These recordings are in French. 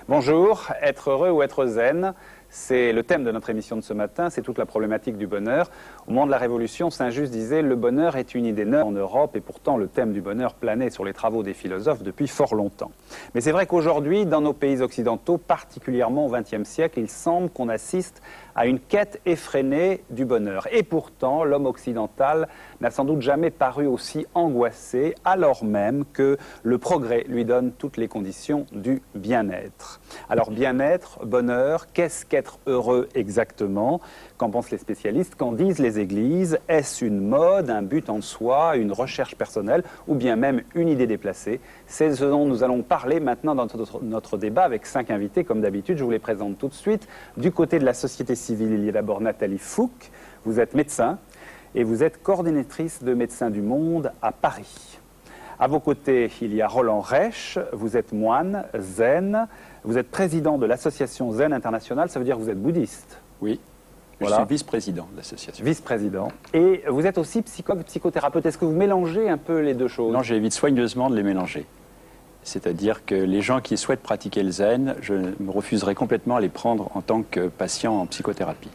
Bonjour, être heureux ou être zen, c'est le thème de notre émission de ce matin, c'est toute la problématique du bonheur. Au moment de la Révolution, Saint-Just disait « Le bonheur est une idée neuve en Europe » et pourtant le thème du bonheur planait sur les travaux des philosophes depuis fort longtemps. Mais c'est vrai qu'aujourd'hui, dans nos pays occidentaux, particulièrement au XXe siècle, il semble qu'on assiste à une quête effrénée du bonheur. Et pourtant, l'homme occidental n'a sans doute jamais paru aussi angoissé, alors même que le progrès lui donne toutes les conditions du bien-être. Alors bien-être, bonheur, qu'est-ce qu'être heureux exactement? Qu'en pensent les spécialistes? Qu'en disent les églises? Est-ce une mode, un but en soi, une recherche personnelle ou bien même une idée déplacée? C'est ce dont nous allons parler maintenant dans notre débat avec 5 invités. Comme d'habitude, je vous les présente tout de suite. Du côté de la société civile, il y a d'abord Nathalie Fouque. Vous êtes médecin et vous êtes coordinatrice de Médecins du Monde à Paris. À vos côtés, il y a Roland Reich. Vous êtes moine, zen. Vous êtes président de l'association Zen International. Ça veut dire que vous êtes bouddhiste? Oui. Voilà. Je suis vice-président de l'association. Vice-président. Et vous êtes aussi psychothérapeute. Est-ce que vous mélangez un peu les deux choses? Non, j'évite soigneusement de les mélanger. C'est-à-dire que les gens qui souhaitent pratiquer le zen, je me refuserai complètement à les prendre en tant que patient en psychothérapie.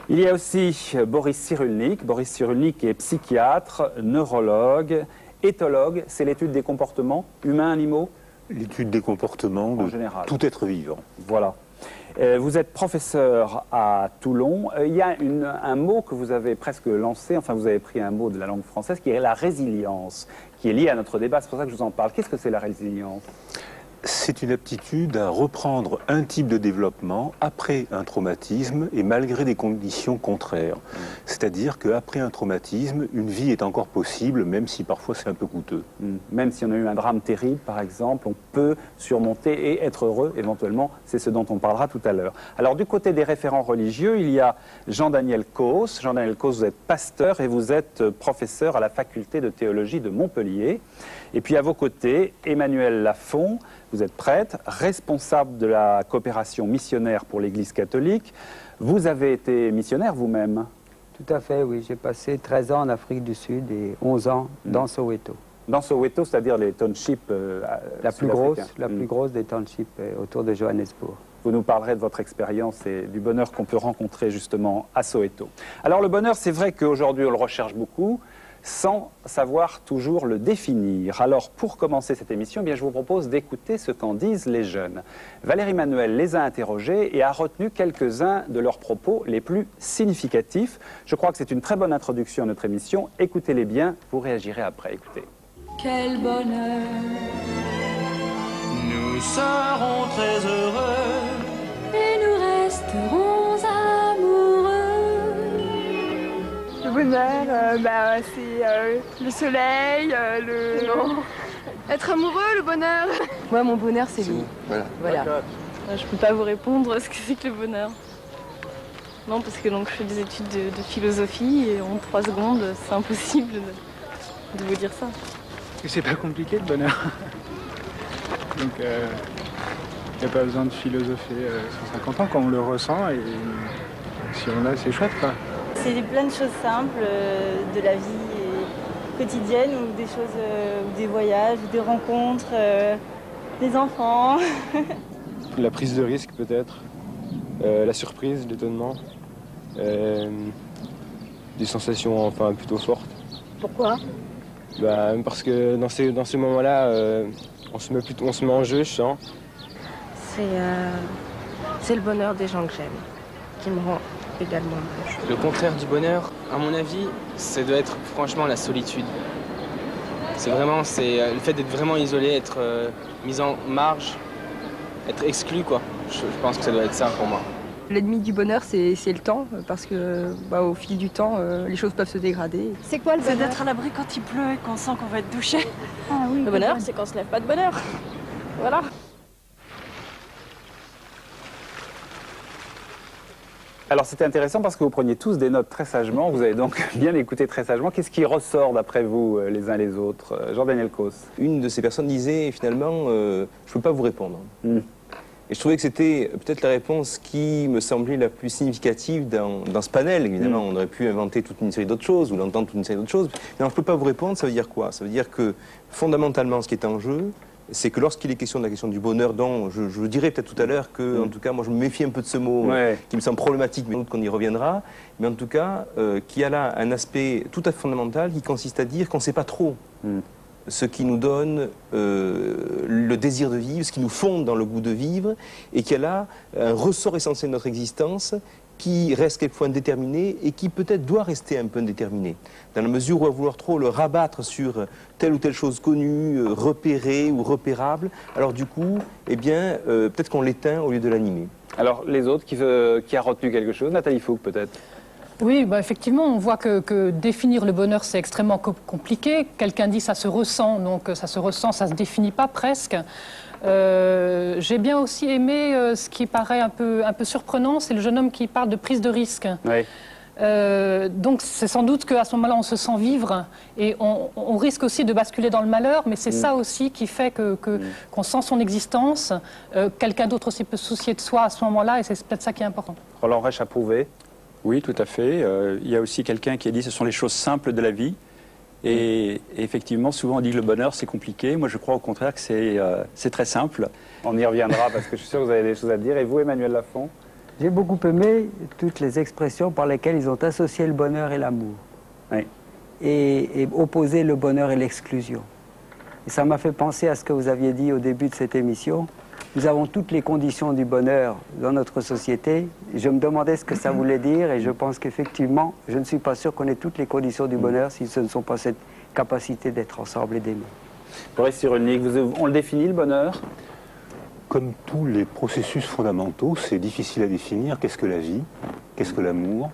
Il y a aussi Boris Cyrulnik. Boris Cyrulnik est psychiatre, neurologue, éthologue. C'est l'étude des comportements humains, animaux? L'étude des comportements en de général. Tout être vivant. Voilà. Vous êtes professeur à Toulon. Il y a un mot que vous avez presque lancé, enfin vous avez pris un mot de la langue française, qui est la résilience, qui est lié à notre débat, c'est pour ça que je vous en parle. Qu'est-ce que c'est la résilience? C'est une aptitude à reprendre un type de développement après un traumatisme et malgré des conditions contraires. C'est-à-dire qu'après un traumatisme, une vie est encore possible, même si parfois c'est un peu coûteux. Même si on a eu un drame terrible, par exemple, on peut surmonter et être heureux, éventuellement. C'est ce dont on parlera tout à l'heure. Alors, du côté des référents religieux, il y a Jean-Daniel Causse. Jean-Daniel Causse, vous êtes pasteur et vous êtes professeur à la faculté de théologie de Montpellier. Et puis, à vos côtés, Emmanuel Lafont. Vous êtes prêtre, responsable de la coopération missionnaire pour l'Église catholique. Vous avez été missionnaire vous-même? Tout à fait, oui. J'ai passé 13 ans en Afrique du Sud et 11 ans dans Soweto. Dans Soweto, c'est-à-dire les townships la plus grosse des townships autour de Johannesburg. Vous nous parlerez de votre expérience et du bonheur qu'on peut rencontrer justement à Soweto. Alors le bonheur, c'est vrai qu'aujourd'hui on le recherche beaucoup, sans savoir toujours le définir. Alors, pour commencer cette émission, eh bien, je vous propose d'écouter ce qu'en disent les jeunes. Valérie Manuel les a interrogés et a retenu quelques-uns de leurs propos les plus significatifs. Je crois que c'est une très bonne introduction à notre émission. Écoutez-les bien, vous réagirez après. Écoutez. Quel bonheur! Nous serons très heureux et nous resterons amoureux. Le bonheur, c'est le soleil, Non. Être amoureux, le bonheur. Moi, mon bonheur, c'est lui. Voilà. Je peux pas vous répondre ce que c'est que le bonheur. Non, parce que donc, je fais des études de philosophie et en 3 secondes, c'est impossible de vous dire ça. C'est pas compliqué, le bonheur. Donc, il n'y a pas besoin de philosopher 150 ans quand on le ressent et si on l'a, c'est chouette, quoi. C'est plein de choses simples de la vie quotidienne ou des choses, ou des voyages, ou des rencontres, des enfants. La prise de risque peut-être, la surprise, l'étonnement, des sensations enfin plutôt fortes. Pourquoi? Parce que dans ces moments-là, on se met en jeu, je sens. C'est le bonheur des gens que j'aime, qui me rend également heureux. Le contraire du bonheur, à mon avis, ça doit être franchement la solitude. C'est le fait d'être vraiment isolé, être mis en marge, être exclu, quoi. Je pense que ça doit être ça pour moi. L'ennemi du bonheur, c'est le temps, parce que au fil du temps, les choses peuvent se dégrader. C'est quoi le bonheur? C'est d'être à l'abri quand il pleut et qu'on sent qu'on va être douché. Ah oui. Le bonheur, c'est qu'on se lève pas de bonheur. Voilà. Alors c'était intéressant parce que vous preniez tous des notes très sagement, vous avez donc bien écouté très sagement. Qu'est-ce qui ressort d'après vous les uns les autres? Jean-Daniel Causse. Une de ces personnes disait finalement je ne peux pas vous répondre. Et je trouvais que c'était peut-être la réponse qui me semblait la plus significative dans ce panel. Évidemment, on aurait pu inventer toute une série d'autres choses ou l'entendre toute une série d'autres choses. Mais non, je ne peux pas vous répondre, ça veut dire quoi? Ça veut dire que fondamentalement ce qui est en jeu, c'est que lorsqu'il est question de la question du bonheur, dont je dirais peut-être tout à l'heure que, en tout cas, moi je me méfie un peu de ce mot qui me semble problématique, mais qu'on y reviendra, mais en tout cas, qu'il y a là un aspect tout à fait fondamental qui consiste à dire qu'on ne sait pas trop ce qui nous donne le désir de vivre, ce qui nous fonde dans le goût de vivre, et qu'il y a là un ressort essentiel de notre existence qui reste quelquefois indéterminé et qui peut-être doit rester un peu indéterminé. Dans la mesure où à vouloir trop le rabattre sur telle ou telle chose connue, repérée ou repérable, alors du coup, eh bien, peut-être qu'on l'éteint au lieu de l'animer. Alors, les autres, qui a retenu quelque chose? Nathalie Fouque, peut-être? Oui, bah effectivement, on voit que définir le bonheur, c'est extrêmement compliqué. Quelqu'un dit ça se ressent, donc ça se ressent, ça se définit pas presque. J'ai bien aussi aimé ce qui paraît un peu surprenant, c'est le jeune homme qui parle de prise de risque. Oui. Donc c'est sans doute qu'à ce moment-là, on se sent vivre et on risque aussi de basculer dans le malheur, mais c'est ça aussi qui fait qu'on sent son existence. Quelqu'un d'autre aussi peut se soucier de soi à ce moment-là et c'est peut-être ça qui est important. Roland Reich approuvé. Oui, tout à fait. Il y a aussi quelqu'un qui a dit ce sont les choses simples de la vie. Et effectivement, souvent on dit que le bonheur c'est compliqué. Moi je crois au contraire que c'est très simple. On y reviendra parce que je suis sûr que vous avez des choses à dire. Et vous, Emmanuel Lafont? J'ai beaucoup aimé toutes les expressions par lesquelles ils ont associé le bonheur et l'amour. Oui. Et opposé le bonheur et l'exclusion. Et ça m'a fait penser à ce que vous aviez dit au début de cette émission. Nous avons toutes les conditions du bonheur dans notre société. Je me demandais ce que ça voulait dire et je pense qu'effectivement, je ne suis pas sûr qu'on ait toutes les conditions du bonheur si ce ne sont pas cette capacité d'être ensemble et d'aimer. Boris Cyrulnik, on le définit, le bonheur? Comme tous les processus fondamentaux, c'est difficile à définir. Qu'est-ce que la vie? Qu'est-ce que l'amour?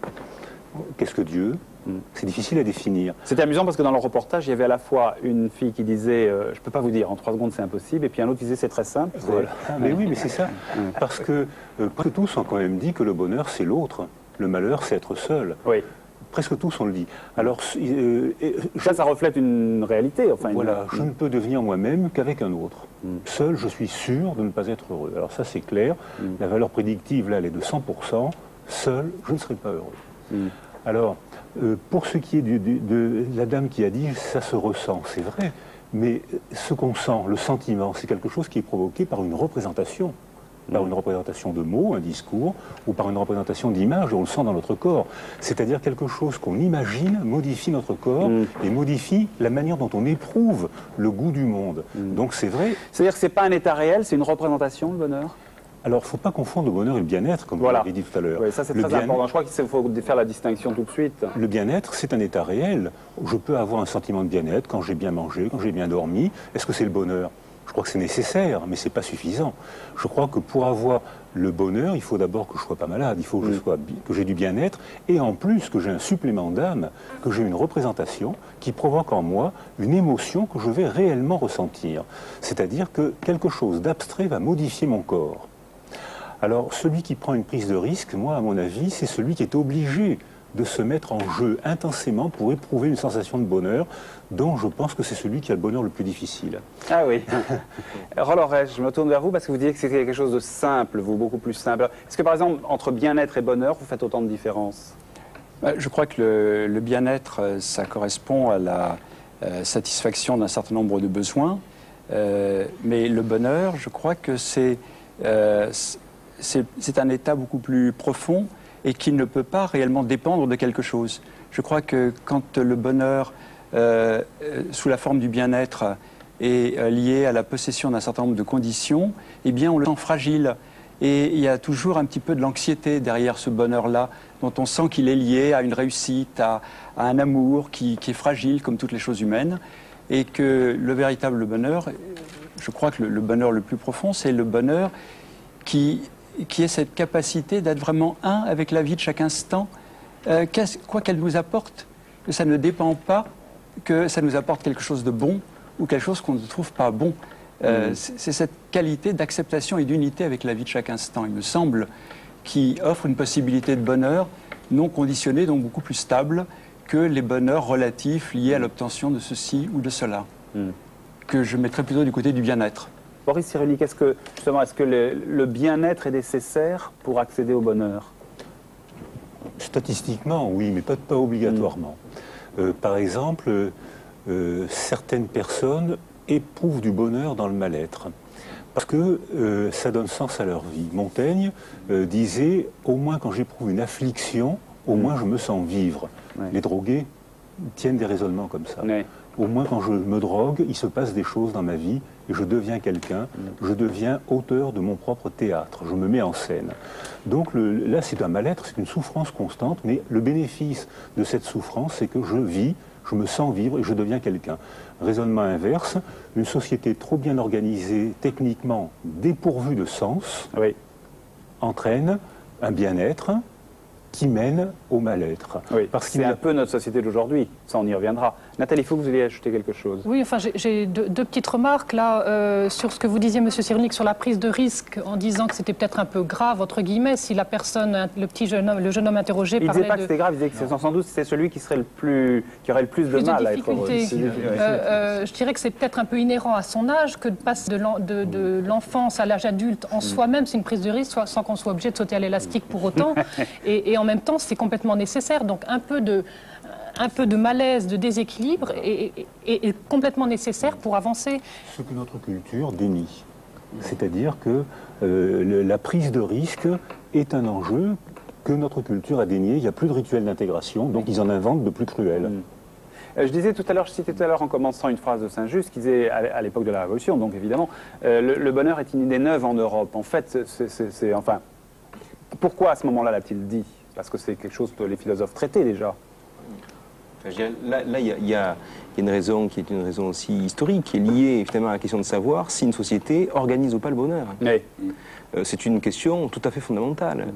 Qu'est-ce que Dieu? C'est difficile à définir. C'était amusant parce que dans le reportage, il y avait à la fois une fille qui disait je ne peux pas vous dire, en 3 secondes c'est impossible, et puis un autre qui disait c'est très simple. Voilà. Mais oui, mais c'est ça. Parce que presque tous ont quand même dit que le bonheur c'est l'autre, le malheur c'est être seul. Oui. Presque tous on le dit. Alors, ça reflète une réalité. Enfin, voilà, je ne peux devenir moi-même qu'avec un autre. Seul, je suis sûr de ne pas être heureux. Alors ça c'est clair. La valeur prédictive là, elle est de 100%. Seul, je ne serai pas heureux. Alors, pour ce qui est de la dame qui a dit « ça se ressent », c'est vrai, mais ce qu'on sent, le sentiment, c'est quelque chose qui est provoqué par une représentation. Par une représentation de mots, un discours, ou par une représentation d'images, on le sent dans notre corps. C'est-à-dire quelque chose qu'on imagine modifie notre corps et modifie la manière dont on éprouve le goût du monde. Donc c'est vrai. C'est-à-dire que ce n'est pas un état réel, c'est une représentation, le bonheur? Alors, il ne faut pas confondre le bonheur et le bien-être, comme vous l'avez dit tout à l'heure. Oui, ça c'est très important. Je crois qu'il faut faire la distinction tout de suite. Le bien-être, c'est un état réel. Je peux avoir un sentiment de bien-être quand j'ai bien mangé, quand j'ai bien dormi. Est-ce que c'est le bonheur? Je crois que c'est nécessaire, mais ce n'est pas suffisant. Je crois que pour avoir le bonheur, il faut d'abord que je ne sois pas malade, il faut que j'ai du bien-être, et en plus que j'ai un supplément d'âme, que j'ai une représentation qui provoque en moi une émotion que je vais réellement ressentir. C'est-à-dire que quelque chose d'abstrait va modifier mon corps. Alors, celui qui prend une prise de risque, moi, à mon avis, c'est celui qui est obligé de se mettre en jeu intensément pour éprouver une sensation de bonheur, dont je pense que c'est celui qui a le bonheur le plus difficile. Ah oui. Roland Reich, je me tourne vers vous parce que vous disiez que c'était quelque chose de simple, vous, beaucoup plus simple. Est-ce que, par exemple, entre bien-être et bonheur, vous faites autant de différences? Je crois que le bien-être, ça correspond à la satisfaction d'un certain nombre de besoins, mais le bonheur, je crois que c'est un état beaucoup plus profond et qui ne peut pas réellement dépendre de quelque chose. Je crois que quand le bonheur, sous la forme du bien-être, est lié à la possession d'un certain nombre de conditions, eh bien on le sent fragile. Et il y a toujours un petit peu de l'anxiété derrière ce bonheur-là, dont on sent qu'il est lié à une réussite, à un amour qui est fragile comme toutes les choses humaines. Et que le véritable bonheur, je crois que le bonheur le plus profond, c'est le bonheur qui est cette capacité d'être vraiment un avec la vie de chaque instant, quoi qu'elle nous apporte, que ça ne dépend pas, que ça nous apporte quelque chose de bon ou quelque chose qu'on ne trouve pas bon. C'est cette qualité d'acceptation et d'unité avec la vie de chaque instant, il me semble, qui offre une possibilité de bonheur non conditionné, donc beaucoup plus stable que les bonheurs relatifs liés à l'obtention de ceci ou de cela, que je mettrais plutôt du côté du bien-être. Boris Cyrulnik, est-ce que le bien-être est nécessaire pour accéder au bonheur? Statistiquement, oui, mais pas obligatoirement. Par exemple, certaines personnes éprouvent du bonheur dans le mal-être. Parce que ça donne sens à leur vie. Montaigne disait « Au moins quand j'éprouve une affliction, au moins je me sens vivre ». Les drogués tiennent des raisonnements comme ça. Au moins quand je me drogue, il se passe des choses dans ma vie et je deviens quelqu'un, je deviens auteur de mon propre théâtre, je me mets en scène. Donc là c'est un mal-être, c'est une souffrance constante, mais le bénéfice de cette souffrance c'est que je vis, je me sens vivre et je deviens quelqu'un. Raisonnement inverse, une société trop bien organisée, techniquement dépourvue de sens, entraîne un bien-être qui mène au mal-être. Oui, c'est un peu notre société d'aujourd'hui, ça on y reviendra. Nathalie, il faut que vous ayez ajouté quelque chose. Oui, enfin j'ai deux petites remarques là sur ce que vous disiez, Monsieur Cyrulnik, sur la prise de risque, en disant que c'était peut-être un peu grave, entre guillemets, si la personne, le jeune homme interrogé il parlait disait pas que c'était grave, il disait que sans doute c'est celui qui aurait le plus de mal à être heureux. Je dirais que c'est peut-être un peu inhérent à son âge que de passer de l'enfance à l'âge adulte en soi-même, c'est une prise de risque, sans qu'on soit obligé de sauter à l'élastique pour autant. Et en même temps, c'est complètement nécessaire. Donc un peu de malaise, de déséquilibre est complètement nécessaire pour avancer. Ce que notre culture dénie. C'est-à-dire que la prise de risque est un enjeu que notre culture a dénié. Il n'y a plus de rituel d'intégration, donc ils en inventent de plus cruels. Je disais tout à l'heure, je citais tout à l'heure en commençant une phrase de Saint-Just qui disait à l'époque de la Révolution, donc évidemment, le bonheur est une idée neuve en Europe. En fait, enfin, pourquoi à ce moment-là l'a-t-il dit? Parce que c'est quelque chose que les philosophes traitaient déjà. Là, il y a une raison qui est une raison aussi historique, qui est liée finalement à la question de savoir si une société organise ou pas le bonheur. C'est une question tout à fait fondamentale.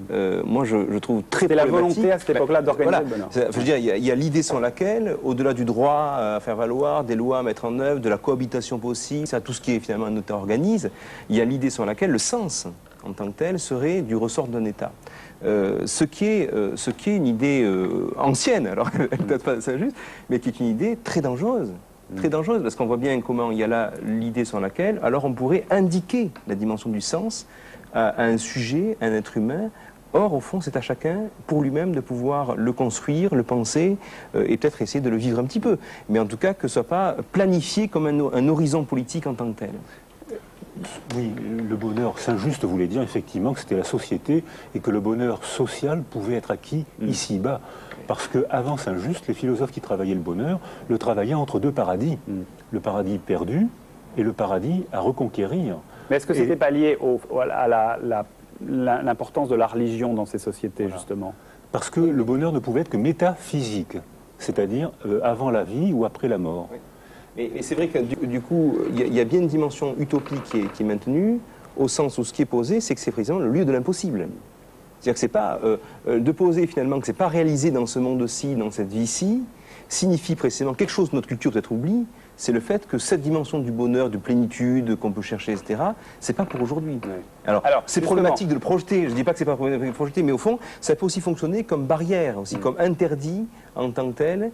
Moi, je trouve très problématique. C'était la volonté à cette époque-là d'organiser le bonheur. Je veux dire, il y a l'idée sans laquelle, au-delà du droit à faire valoir, des lois à mettre en œuvre, de la cohabitation possible, tout ce qui est finalement un État organise, il y a l'idée sans laquelle le sens, en tant que tel, serait du ressort d'un État. Ce qui est une idée ancienne, alors peut-être pas ça juste, mais qui est une idée très dangereuse. Très dangereuse, parce qu'on voit bien comment il y a là l'idée sans laquelle, alors on pourrait indiquer la dimension du sens à un sujet, à un être humain. Or, au fond, c'est à chacun, pour lui-même, de pouvoir le construire, le penser, et peut-être essayer de le vivre un petit peu. Mais en tout cas, que ce ne soit pas planifié comme un horizon politique en tant que tel. Oui, le bonheur, Saint-Just voulait dire effectivement que c'était la société et que le bonheur social pouvait être acquis ici-bas. Parce qu'avant Saint-Just, les philosophes qui travaillaient le bonheur le travaillaient entre deux paradis. Le paradis perdu et le paradis à reconquérir. Mais est-ce que ce n'était pas lié à l'importance de la religion dans ces sociétés, justement? Parce que le bonheur ne pouvait être que métaphysique, c'est-à-dire avant la vie ou après la mort. Et c'est vrai que du coup, il y a bien une dimension utopique qui est maintenue, au sens où ce qui est posé, c'est que c'est précisément le lieu de l'impossible. C'est-à-dire que c'est pas de poser finalement que c'est pas réalisé dans ce monde-ci, dans cette vie-ci, signifie précisément quelque chose que notre culture peut-être oublie, c'est le fait que cette dimension du bonheur, de plénitude qu'on peut chercher, etc., c'est pas pour aujourd'hui. Alors c'est problématique de le projeter, je dis pas que c'est pas problématique de le projeter, mais au fond, ça peut aussi fonctionner comme barrière, aussi comme interdit en tant que tel,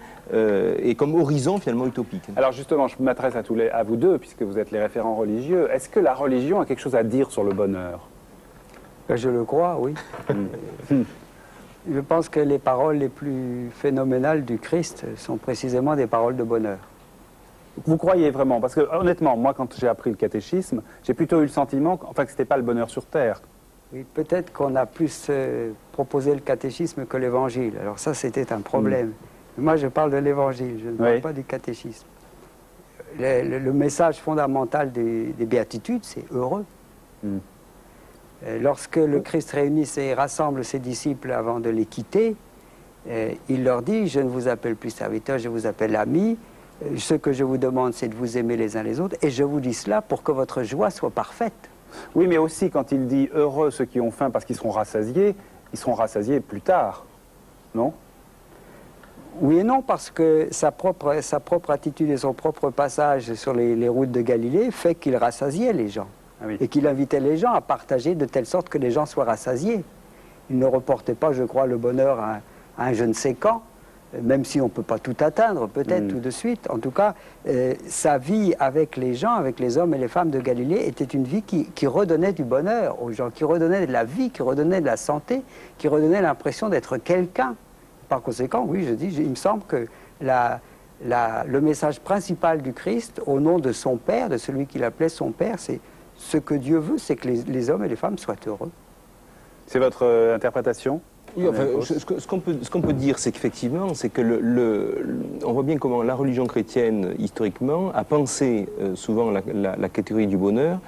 et comme horizon finalement utopique. Alors justement, je m'adresse à vous deux, puisque vous êtes les référents religieux. Est-ce que la religion a quelque chose à dire sur le bonheur? Je le crois, oui. Je pense que les paroles les plus phénoménales du Christ sont précisément des paroles de bonheur. Vous croyez vraiment? Parce que honnêtement, moi quand j'ai appris le catéchisme, j'ai plutôt eu le sentiment que ce n'était pas le bonheur sur terre. Oui, peut-être qu'on a plus proposé le catéchisme que l'évangile. Alors ça, c'était un problème. Moi, je parle de l'évangile, je ne parle pas du catéchisme. Le message fondamental des béatitudes, c'est heureux. Lorsque le Christ réunit et rassemble ses disciples avant de les quitter, il leur dit, je ne vous appelle plus serviteurs, je vous appelle amis. Ce que je vous demande, c'est de vous aimer les uns les autres, et je vous dis cela pour que votre joie soit parfaite. Oui, mais aussi quand il dit heureux ceux qui ont faim parce qu'ils seront rassasiés plus tard, non? Oui et non, parce que sa propre attitude et son propre passage sur les routes de Galilée fait qu'il rassasiait les gens. Et qu'il invitait les gens à partager de telle sorte que les gens soient rassasiés. Il ne reportait pas, je crois, le bonheur à un je ne sais quand, même si on ne peut pas tout atteindre, peut-être tout de suite. En tout cas, sa vie avec les gens, avec les hommes et les femmes de Galilée, était une vie qui redonnait du bonheur aux gens, qui redonnait de la vie, qui redonnait de la santé, qui redonnait l'impression d'être quelqu'un. Par conséquent, oui, je dis, il me semble que le message principal du Christ, au nom de son Père, de celui qu'il appelait son Père, c'est ce que Dieu veut, c'est que les hommes et les femmes soient heureux. C'est votre interprétation? Oui, enfin, ce qu'on peut dire, c'est qu'effectivement, c'est que on voit bien comment la religion chrétienne, historiquement, a pensé souvent la catégorie du bonheur,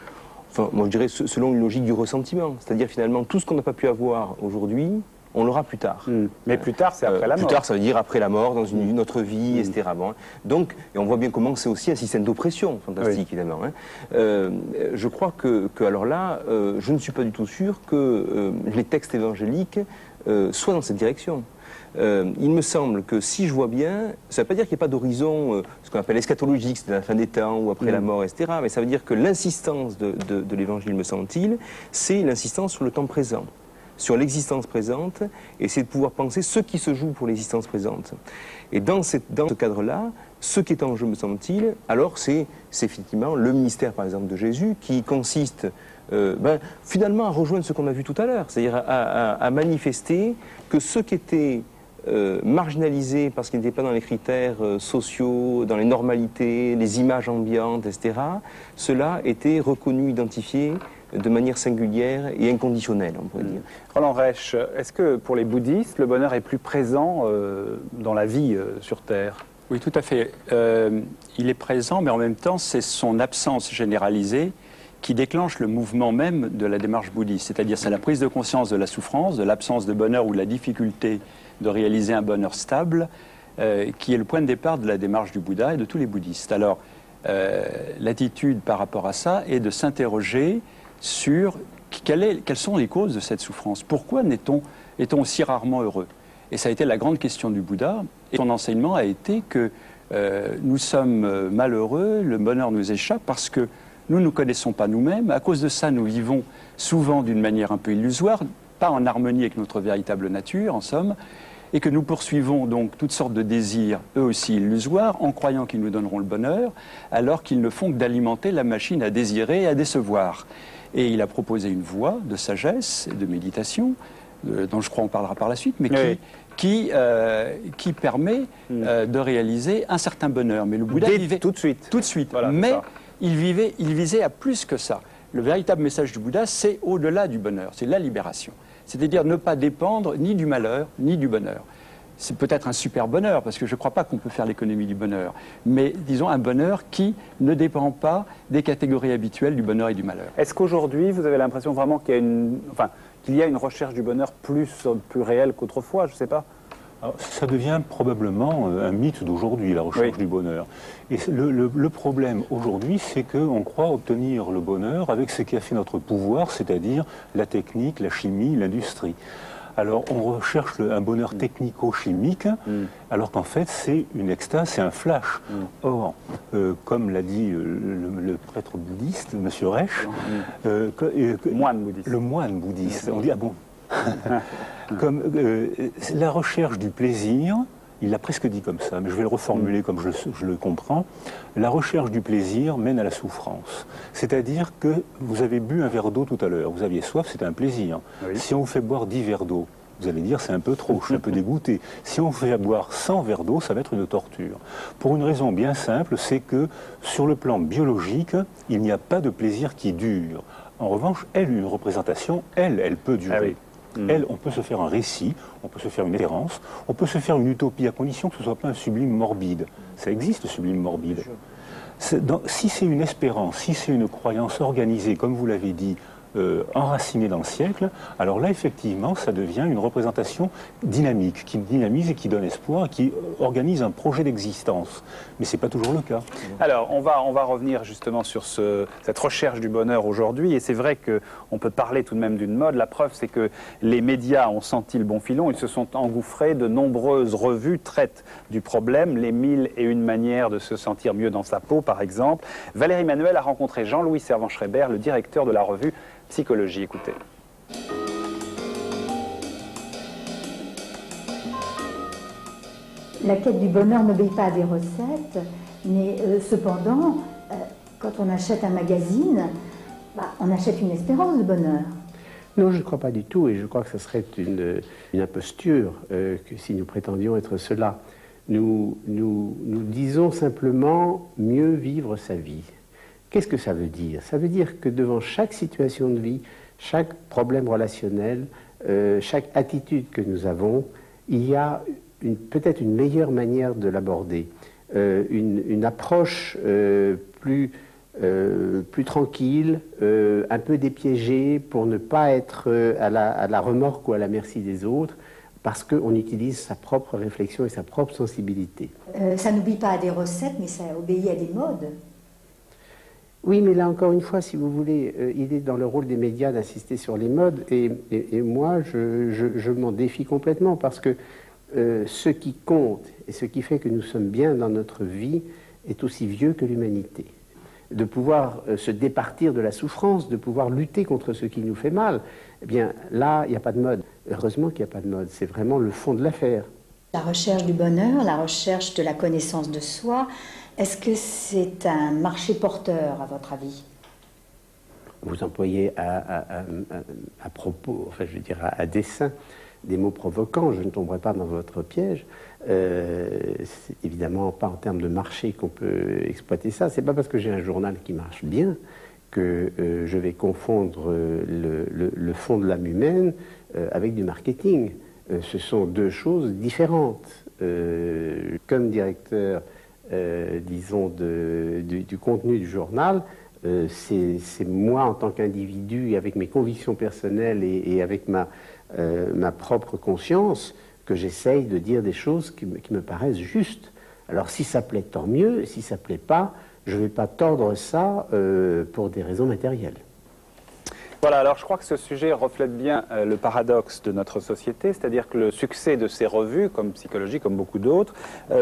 enfin, moi je dirais selon une logique du ressentiment. C'est-à-dire finalement, tout ce qu'on n'a pas pu avoir aujourd'hui, on l'aura plus tard. Mais plus tard, c'est après la mort. Plus tard, ça veut dire après la mort, dans une autre vie, etc. Bon, hein. Donc, et on voit bien comment c'est aussi un système d'oppression fantastique, évidemment. Hein. Je crois que alors là, je ne suis pas du tout sûr que les textes évangéliques soient dans cette direction. Il me semble que si je vois bien, ça ne veut pas dire qu'il n'y a pas d'horizon, ce qu'on appelle eschatologique, c'est la fin des temps ou après la mort, etc. Mais ça veut dire que l'insistance de l'évangile, me semble-t-il, c'est l'insistance sur le temps présent, sur l'existence présente, et c'est de pouvoir penser ce qui se joue pour l'existence présente. Et dans ce cadre-là, ce qui est en jeu, me semble-t-il, alors c'est effectivement le ministère, par exemple, de Jésus, qui consiste finalement à rejoindre ce qu'on a vu tout à l'heure, c'est-à-dire à manifester que ce qui était marginalisé parce qu'il n'était pas dans les critères sociaux, dans les normalités, les images ambiantes, etc., cela était reconnu, identifié de manière singulière et inconditionnelle, on pourrait dire. Roland Reich, est-ce que pour les bouddhistes, le bonheur est plus présent dans la vie sur Terre? Oui, tout à fait. Il est présent, mais en même temps, c'est son absence généralisée qui déclenche le mouvement même de la démarche bouddhiste. C'est-à-dire, c'est la prise de conscience de la souffrance, de l'absence de bonheur ou de la difficulté de réaliser un bonheur stable, qui est le point de départ de la démarche du Bouddha et de tous les bouddhistes. Alors, l'attitude par rapport à ça est de s'interroger sur quelles sont les causes de cette souffrance. Pourquoi est-on aussi rarement heureux? Et ça a été la grande question du Bouddha. Et son enseignement a été que nous sommes malheureux, le bonheur nous échappe parce que nous ne nous connaissons pas nous-mêmes. À cause de ça, nous vivons souvent d'une manière un peu illusoire, pas en harmonie avec notre véritable nature, en somme, et que nous poursuivons donc toutes sortes de désirs, eux aussi illusoires, en croyant qu'ils nous donneront le bonheur, alors qu'ils ne font que d'alimenter la machine à désirer et à décevoir. Et il a proposé une voie de sagesse et de méditation, dont je crois on parlera par la suite, mais qui permet de réaliser un certain bonheur. Mais le Bouddha vivait tout de suite. Tout de suite. Voilà, mais il visait à plus que ça. Le véritable message du Bouddha, c'est au-delà du bonheur, c'est la libération. C'est-à-dire ne pas dépendre ni du malheur, ni du bonheur. C'est peut-être un super bonheur, parce que je ne crois pas qu'on peut faire l'économie du bonheur, mais disons un bonheur qui ne dépend pas des catégories habituelles du bonheur et du malheur. Est-ce qu'aujourd'hui, vous avez l'impression vraiment qu'il y a une recherche du bonheur plus réelle qu'autrefois? Je ne sais pas. Alors, ça devient probablement un mythe d'aujourd'hui, la recherche du bonheur. Et le problème aujourd'hui, c'est qu'on croit obtenir le bonheur avec ce qui a fait notre pouvoir, c'est-à-dire la technique, la chimie, l'industrie. Alors on recherche un bonheur technico-chimique, alors qu'en fait c'est une extase, c'est un flash. Or, comme l'a dit le prêtre bouddhiste, M. Reich, le moine bouddhiste, on dit ah bon. Comme la recherche du plaisir, il l'a presque dit comme ça, mais je vais le reformuler comme je le comprends. La recherche du plaisir mène à la souffrance. C'est-à-dire que vous avez bu un verre d'eau tout à l'heure, vous aviez soif, c'était un plaisir. Oui. Si on vous fait boire 10 verres d'eau, vous allez dire c'est un peu trop, je suis un peu dégoûté. Si on vous fait boire 100 verres d'eau, ça va être une torture. Pour une raison bien simple, c'est que sur le plan biologique, il n'y a pas de plaisir qui dure. En revanche, une représentation, elle peut durer. Ah oui. Elle, on peut se faire un récit, on peut se faire une espérance, on peut se faire une utopie à condition que ce ne soit pas un sublime morbide. Ça existe, le sublime morbide. Si c'est une espérance, si c'est une croyance organisée, comme vous l'avez dit, enracinée dans le siècle, alors là, effectivement, ça devient une représentation dynamique, qui dynamise et qui donne espoir, qui organise un projet d'existence. Mais ce n'est pas toujours le cas. Alors, on va revenir justement sur cette recherche du bonheur aujourd'hui, et c'est vrai qu'on peut parler tout de même d'une mode. La preuve, c'est que les médias ont senti le bon filon, ils se sont engouffrés, de nombreuses revues traitent du problème, les 1001 manières de se sentir mieux dans sa peau, par exemple. Valérie Manuel a rencontré Jean-Louis Servan-Schreiber, le directeur de la revue Psychologie. Écoutez. La quête du bonheur n'obéit pas à des recettes, mais cependant, quand on achète un magazine, on achète une espérance de bonheur. Non, je ne crois pas du tout, et je crois que ce serait une imposture que si nous prétendions être cela. nous disons simplement mieux vivre sa vie. Qu'est-ce que ça veut dire? Ça veut dire que devant chaque situation de vie, chaque problème relationnel, chaque attitude que nous avons, il y a peut-être une meilleure manière de l'aborder, une approche plus tranquille, un peu dépiégée pour ne pas être à la remorque ou à la merci des autres, parce qu'on utilise sa propre réflexion et sa propre sensibilité. Ça n'oublie pas à des recettes, mais ça obéit à des modes. Oui, mais là encore une fois, si vous voulez, il est dans le rôle des médias d'insister sur les modes, et moi, je m'en défie complètement, parce que ce qui compte et ce qui fait que nous sommes bien dans notre vie est aussi vieux que l'humanité. De pouvoir se départir de la souffrance, de pouvoir lutter contre ce qui nous fait mal, eh bien là, il n'y a pas de mode. Heureusement qu'il n'y a pas de mode, c'est vraiment le fond de l'affaire. La recherche du bonheur, la recherche de la connaissance de soi, est-ce que c'est un marché porteur, à votre avis? Vous employez à propos, enfin je veux dire à dessein, des mots provoquants, je ne tomberai pas dans votre piège. C'est évidemment pas en termes de marché qu'on peut exploiter ça. C'est pas parce que j'ai un journal qui marche bien que je vais confondre le fond de l'âme humaine avec du marketing. Ce sont deux choses différentes. Comme directeur, disons, du contenu du journal, c'est moi en tant qu'individu, avec mes convictions personnelles et avec ma propre conscience, que j'essaye de dire des choses qui me paraissent justes. Alors si ça plaît, tant mieux, et si ça plaît pas, je ne vais pas tordre ça pour des raisons matérielles. Voilà, alors je crois que ce sujet reflète bien le paradoxe de notre société, c'est-à-dire que le succès de ces revues, comme Psychologie, comme beaucoup d'autres,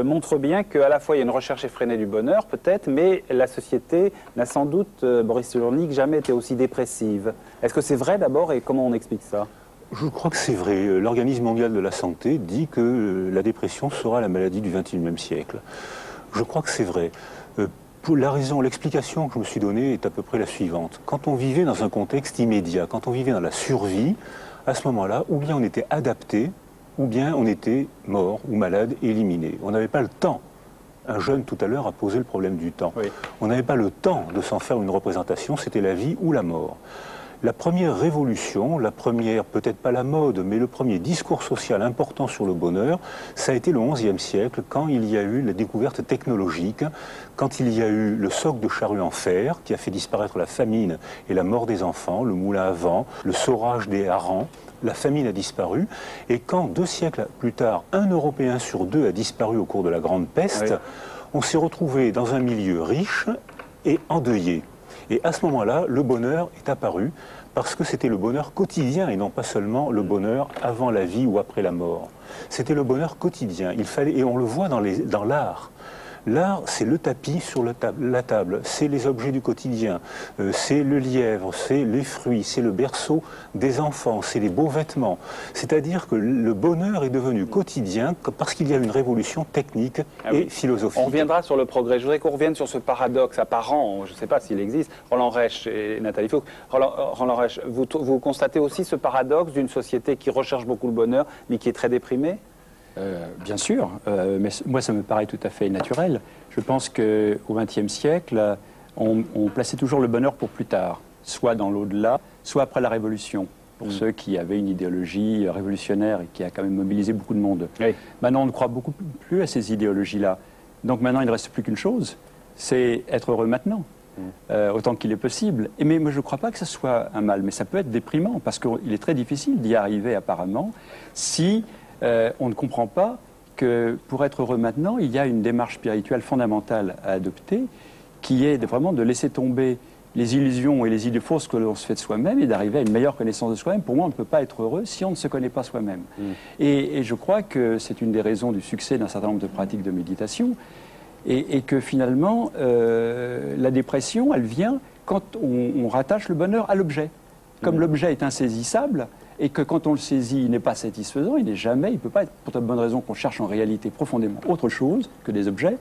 montre bien qu'à la fois il y a une recherche effrénée du bonheur, peut-être, mais la société n'a sans doute, Boris Cyrulnik, jamais été aussi dépressive. Est-ce que c'est vrai d'abord, et comment on explique ça? Je crois que c'est vrai. L'Organisme mondial de la santé dit que la dépression sera la maladie du XXIe siècle. Je crois que c'est vrai. Pour la raison, l'explication que je me suis donnée est à peu près la suivante. Quand on vivait dans un contexte immédiat, quand on vivait dans la survie, à ce moment-là, ou bien on était adapté, ou bien on était mort ou malade, éliminé. On n'avait pas le temps. Un jeune tout à l'heure a posé le problème du temps. Oui. On n'avait pas le temps de s'en faire une représentation, c'était la vie ou la mort. La première révolution, la première, peut-être pas la mode, mais le premier discours social important sur le bonheur, ça a été le XIe siècle, quand il y a eu la découverte technologique, quand il y a eu le soc de charrue en fer, qui a fait disparaître la famine et la mort des enfants, le moulin à vent, le saurage des harengs. La famine a disparu, et quand 2 siècles plus tard, un Européen sur 2 a disparu au cours de la Grande Peste, oui, on s'est retrouvé dans un milieu riche et endeuillé. Et à ce moment-là, le bonheur est apparu parce que c'était le bonheur quotidien et non pas seulement le bonheur avant la vie ou après la mort. C'était le bonheur quotidien. Il fallait, et on le voit dans l'art. L'art, c'est le tapis sur la table, c'est les objets du quotidien, c'est le lièvre, c'est les fruits, c'est le berceau des enfants, c'est les beaux vêtements. C'est-à-dire que le bonheur est devenu quotidien parce qu'il y a une révolution technique et philosophique. On reviendra sur le progrès. Je voudrais qu'on revienne sur ce paradoxe apparent, je ne sais pas s'il existe. Roland Reich et Nathalie Fouque. Roland Reich, vous constatez aussi ce paradoxe d'une société qui recherche beaucoup le bonheur, mais qui est très déprimée ? Bien sûr, mais moi ça me paraît tout à fait naturel. Je pense qu'au XXe siècle, on plaçait toujours le bonheur pour plus tard, soit dans l'au-delà, soit après la Révolution, pour ceux qui avaient une idéologie révolutionnaire et qui a quand même mobilisé beaucoup de monde. Oui. Maintenant, on ne croit beaucoup plus à ces idéologies-là. Donc maintenant, il ne reste plus qu'une chose, c'est être heureux maintenant. Autant qu'il est possible. Mais moi, je ne crois pas que ce soit un mal, mais ça peut être déprimant, parce qu'il est très difficile d'y arriver apparemment si on ne comprend pas que pour être heureux maintenant, il y a une démarche spirituelle fondamentale à adopter, qui est vraiment de laisser tomber les illusions et les idées fausses que l'on se fait de soi-même et d'arriver à une meilleure connaissance de soi-même. Pour moi, on ne peut pas être heureux si on ne se connaît pas soi-même. Et je crois que c'est une des raisons du succès d'un certain nombre de pratiques de méditation, et que finalement, la dépression, elle vient quand on rattache le bonheur à l'objet. Comme l'objet est insaisissable, et que quand on le saisit, il n'est pas satisfaisant, il ne peut pas être, pour de bonnes raisons qu'on cherche en réalité profondément autre chose que des objets,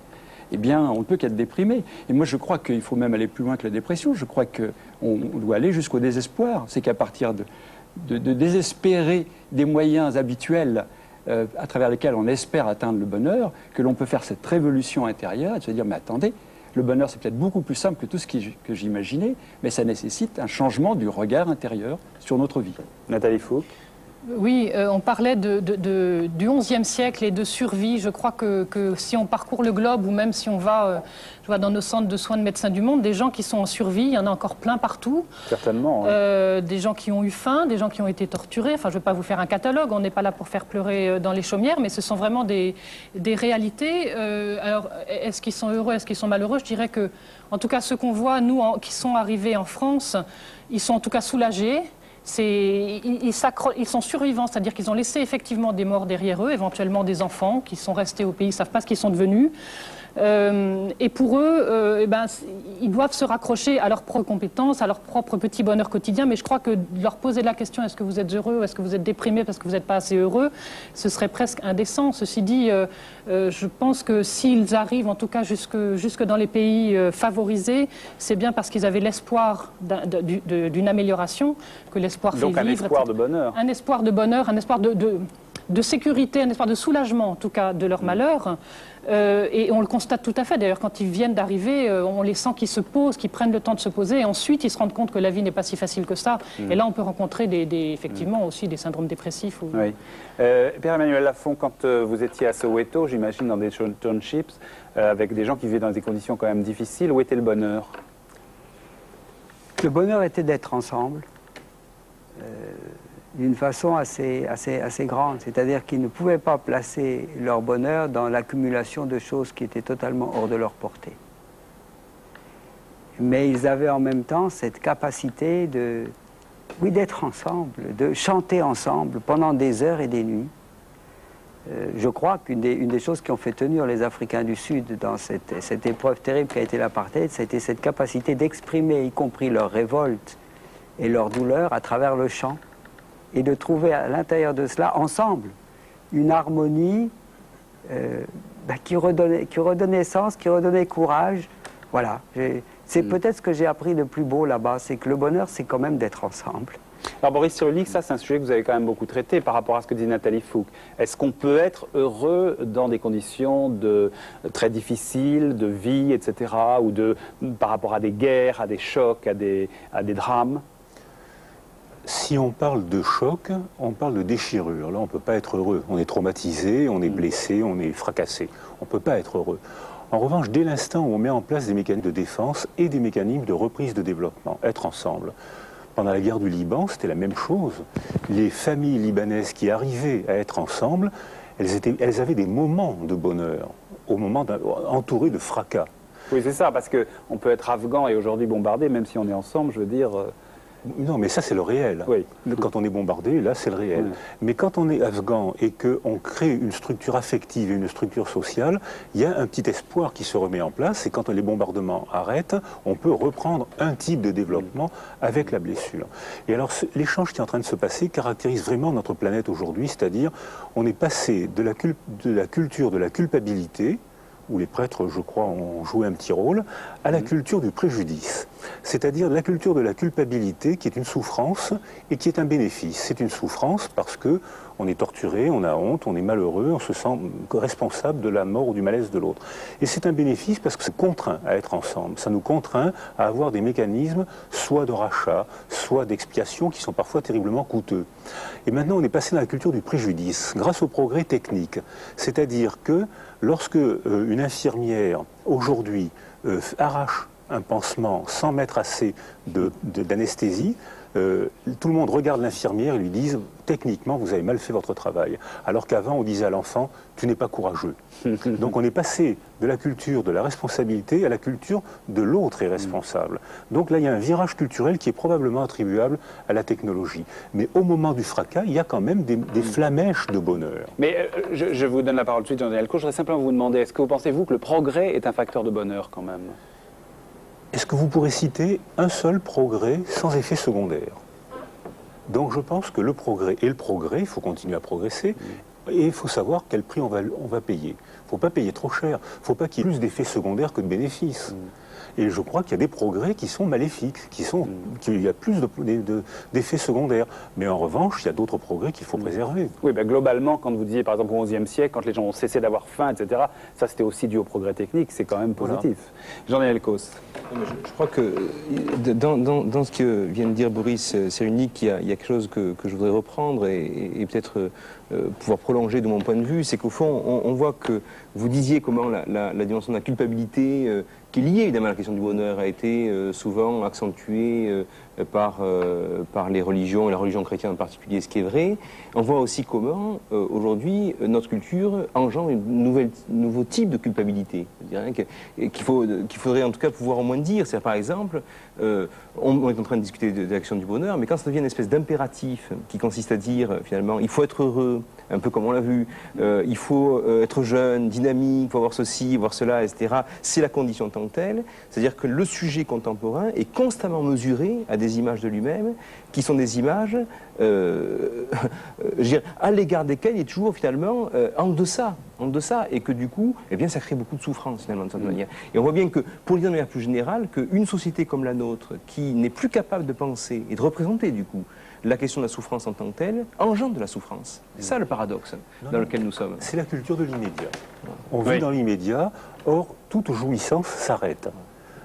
eh bien, on ne peut qu'être déprimé. Et moi, je crois qu'il faut même aller plus loin que la dépression. Je crois qu'on doit aller jusqu'au désespoir. C'est qu'à partir de désespérer des moyens habituels à travers lesquels on espère atteindre le bonheur, que l'on peut faire cette révolution intérieure et de se dire, mais attendez, le bonheur c'est peut-être beaucoup plus simple que tout ce que j'imaginais, mais ça nécessite un changement du regard intérieur sur notre vie. Nathalie Fouque. Oui, on parlait du XIe siècle et de survie. Je crois que si on parcourt le globe ou même si on va je vois dans nos centres de soins de médecins du monde, des gens qui sont en survie, il y en a encore plein partout. Certainement. Oui. Des gens qui ont eu faim, des gens qui ont été torturés. Enfin, je ne vais pas vous faire un catalogue, on n'est pas là pour faire pleurer dans les chaumières, mais ce sont vraiment des réalités. Alors, est-ce qu'ils sont heureux, est-ce qu'ils sont malheureux? Je dirais que, en tout cas, ceux qu'on voit, nous, qui sont arrivés en France, ils sont en tout cas soulagés. Ils sont survivants, c'est-à-dire qu'ils ont laissé effectivement des morts derrière eux, éventuellement des enfants qui sont restés au pays, ils ne savent pas ce qu'ils sont devenus. Et pour eux, ils doivent se raccrocher à leurs propres compétences, à leur propre petit bonheur quotidien. Mais je crois que de leur poser la question, est-ce que vous êtes heureux, est-ce que vous êtes déprimé parce que vous n'êtes pas assez heureux, ce serait presque indécent. Ceci dit, je pense que s'ils arrivent, en tout cas jusque dans les pays favorisés, c'est bien parce qu'ils avaient l'espoir d'une amélioration, que l'espoir fait vivre. Donc un espoir de bonheur. Un espoir de bonheur, un espoir de sécurité, un espoir de soulagement, en tout cas, de leur malheur. Et on le constate tout à fait. D'ailleurs, quand ils viennent d'arriver, on les sent qu'ils se posent, qu'ils prennent le temps de se poser. Et ensuite, ils se rendent compte que la vie n'est pas si facile que ça. Et là, on peut rencontrer effectivement aussi des syndromes dépressifs. Oui. Pierre-Emmanuel Lafont, quand vous étiez à Soweto, j'imagine dans des townships, avec des gens qui vivaient dans des conditions quand même difficiles, où était le bonheur? Le bonheur était d'être ensemble. D'une façon assez grande, c'est-à-dire qu'ils ne pouvaient pas placer leur bonheur dans l'accumulation de choses qui étaient totalement hors de leur portée. Mais ils avaient en même temps cette capacité d'être ensemble, de chanter ensemble pendant des heures et des nuits. Je crois qu'une des choses qui ont fait tenir les Africains du Sud dans cette épreuve terrible qu'a été l'apartheid, c'était cette capacité d'exprimer, y compris leur révolte et leur douleur, à travers le chant, et de trouver à l'intérieur de cela, ensemble, une harmonie qui redonnait sens, qui redonnait courage. Voilà. C'est peut-être ce que j'ai appris de plus beau là-bas, c'est que le bonheur, c'est quand même d'être ensemble. Alors Boris Cyrulnik, ça c'est un sujet que vous avez quand même beaucoup traité par rapport à ce que dit Nathalie Fouque. Est-ce qu'on peut être heureux dans des conditions très difficiles, de vie, etc., ou par rapport à des guerres, à des chocs, à des drames? Si on parle de choc, on parle de déchirure. Là, on ne peut pas être heureux. On est traumatisé, on est blessé, on est fracassé. On ne peut pas être heureux. En revanche, dès l'instant où on met en place des mécanismes de défense et des mécanismes de reprise de développement, être ensemble. Pendant la guerre du Liban, c'était la même chose. Les familles libanaises qui arrivaient à être ensemble, elles avaient des moments de bonheur, entourées de fracas. Oui, c'est ça, parce qu'on peut être afghan et aujourd'hui bombardé, même si on est ensemble, je veux dire... Non, mais ça, c'est le réel. Oui. Quand on est bombardé, là, c'est le réel. Mais quand on est afghan et qu'on crée une structure affective et une structure sociale, il y a un petit espoir qui se remet en place. Et quand les bombardements arrêtent, on peut reprendre un type de développement avec la blessure. Et alors, l'échange qui est en train de se passer caractérise vraiment notre planète aujourd'hui, c'est-à-dire on est passé de la culture de la culpabilité, où les prêtres, je crois, ont joué un petit rôle, à la culture du préjudice. C'est-à-dire la culture de la culpabilité qui est une souffrance et qui est un bénéfice. C'est une souffrance parce qu'on est torturé, on a honte, on est malheureux, on se sent responsable de la mort ou du malaise de l'autre. Et c'est un bénéfice parce que ça contraint à être ensemble. Ça nous contraint à avoir des mécanismes soit de rachat, soit d'expiation qui sont parfois terriblement coûteux. Et maintenant, on est passé dans la culture du préjudice grâce au progrès technique. C'est-à-dire que lorsque une infirmière, aujourd'hui, arrache un pansement sans mettre assez d'anesthésie, tout le monde regarde l'infirmière et lui disent « techniquement, vous avez mal fait votre travail ». Alors qu'avant, on disait à l'enfant « tu n'es pas courageux ». Donc on est passé de la culture de la responsabilité à la culture de l'autre est responsable. Donc là, il y a un virage culturel qui est probablement attribuable à la technologie. Mais au moment du fracas, il y a quand même des flamèches de bonheur. Mais je vous donne la parole tout de suite, Jean-Daniel Coe. Je voudrais simplement vous demander, est-ce que vous pensez, vous, que le progrès est un facteur de bonheur quand même ? Est-ce que vous pourrez citer un seul progrès sans effet secondaire? Donc je pense que le progrès, il faut continuer à progresser, et il faut savoir quel prix on va payer. Il ne faut pas payer trop cher, il ne faut pas qu'il y ait plus d'effets secondaires que de bénéfices. Et je crois qu'il y a des progrès qui sont maléfiques, qu'il y a plus d'effets secondaires. Mais en revanche, il y a d'autres progrès qu'il faut préserver. Oui, ben globalement, quand vous disiez par exemple au XIe siècle, quand les gens ont cessé d'avoir faim, etc., ça c'était aussi dû au progrès technique, c'est quand même positif. Voilà. Jean-Daniel Causse. Je crois que dans ce que vient de dire Boris Cyrulnik, il y a quelque chose que je voudrais reprendre et peut-être pouvoir prolonger de mon point de vue, c'est qu'au fond, on voit que vous disiez comment la dimension de la culpabilité qui est liée évidemment à la question du bonheur a été souvent accentuée par les religions, et la religion chrétienne en particulier, ce qui est vrai. On voit aussi comment aujourd'hui notre culture engendre un nouveau type de culpabilité. Qu'il faudrait en tout cas pouvoir au moins dire. C'est par exemple, on est en train de discuter de l'action du bonheur, mais quand ça devient une espèce d'impératif qui consiste à dire finalement il faut être heureux, un peu comme on l'a vu, il faut être jeune, dynamique, il faut avoir ceci, avoir cela, etc. C'est la condition en tant que telle. C'est-à-dire que le sujet contemporain est constamment mesuré à des images de lui-même, qui sont des images à l'égard desquelles il est toujours finalement en deçà, et que du coup, eh bien, ça crée beaucoup de souffrance finalement de cette manière. Et on voit bien que, pour le dire de manière plus générale, qu'une société comme la nôtre, qui n'est plus capable de penser et de représenter du coup la question de la souffrance en tant que telle, engendre de la souffrance. C'est ça le paradoxe dans lequel nous sommes. C'est la culture de l'immédiat. On vit dans l'immédiat, or toute jouissance s'arrête.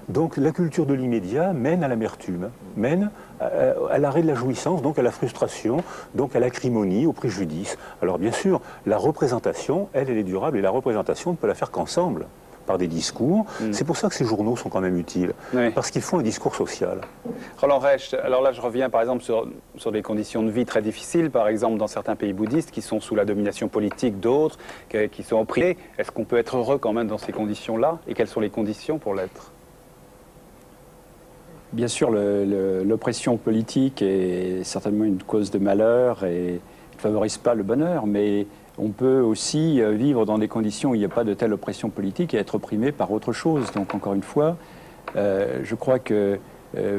Donc la culture de l'immédiat mène à l'amertume, mène à l'arrêt de la jouissance, donc à la frustration, donc à l'acrimonie, au préjudice. Alors bien sûr, la représentation, elle est durable, et la représentation ne peut la faire qu'ensemble, par des discours. C'est pour ça que ces journaux sont quand même utiles, parce qu'ils font un discours social. Roland Reich, alors là je reviens par exemple sur des conditions de vie très difficiles, par exemple dans certains pays bouddhistes qui sont sous la domination politique, d'autres qui sont opprimés. Est-ce qu'on peut être heureux quand même dans ces conditions-là? Et quelles sont les conditions pour l'être? Bien sûr, l'oppression politique est certainement une cause de malheur et ne favorise pas le bonheur, mais on peut aussi vivre dans des conditions où il n'y a pas de telle oppression politique et être opprimé par autre chose. Donc encore une fois, je crois que,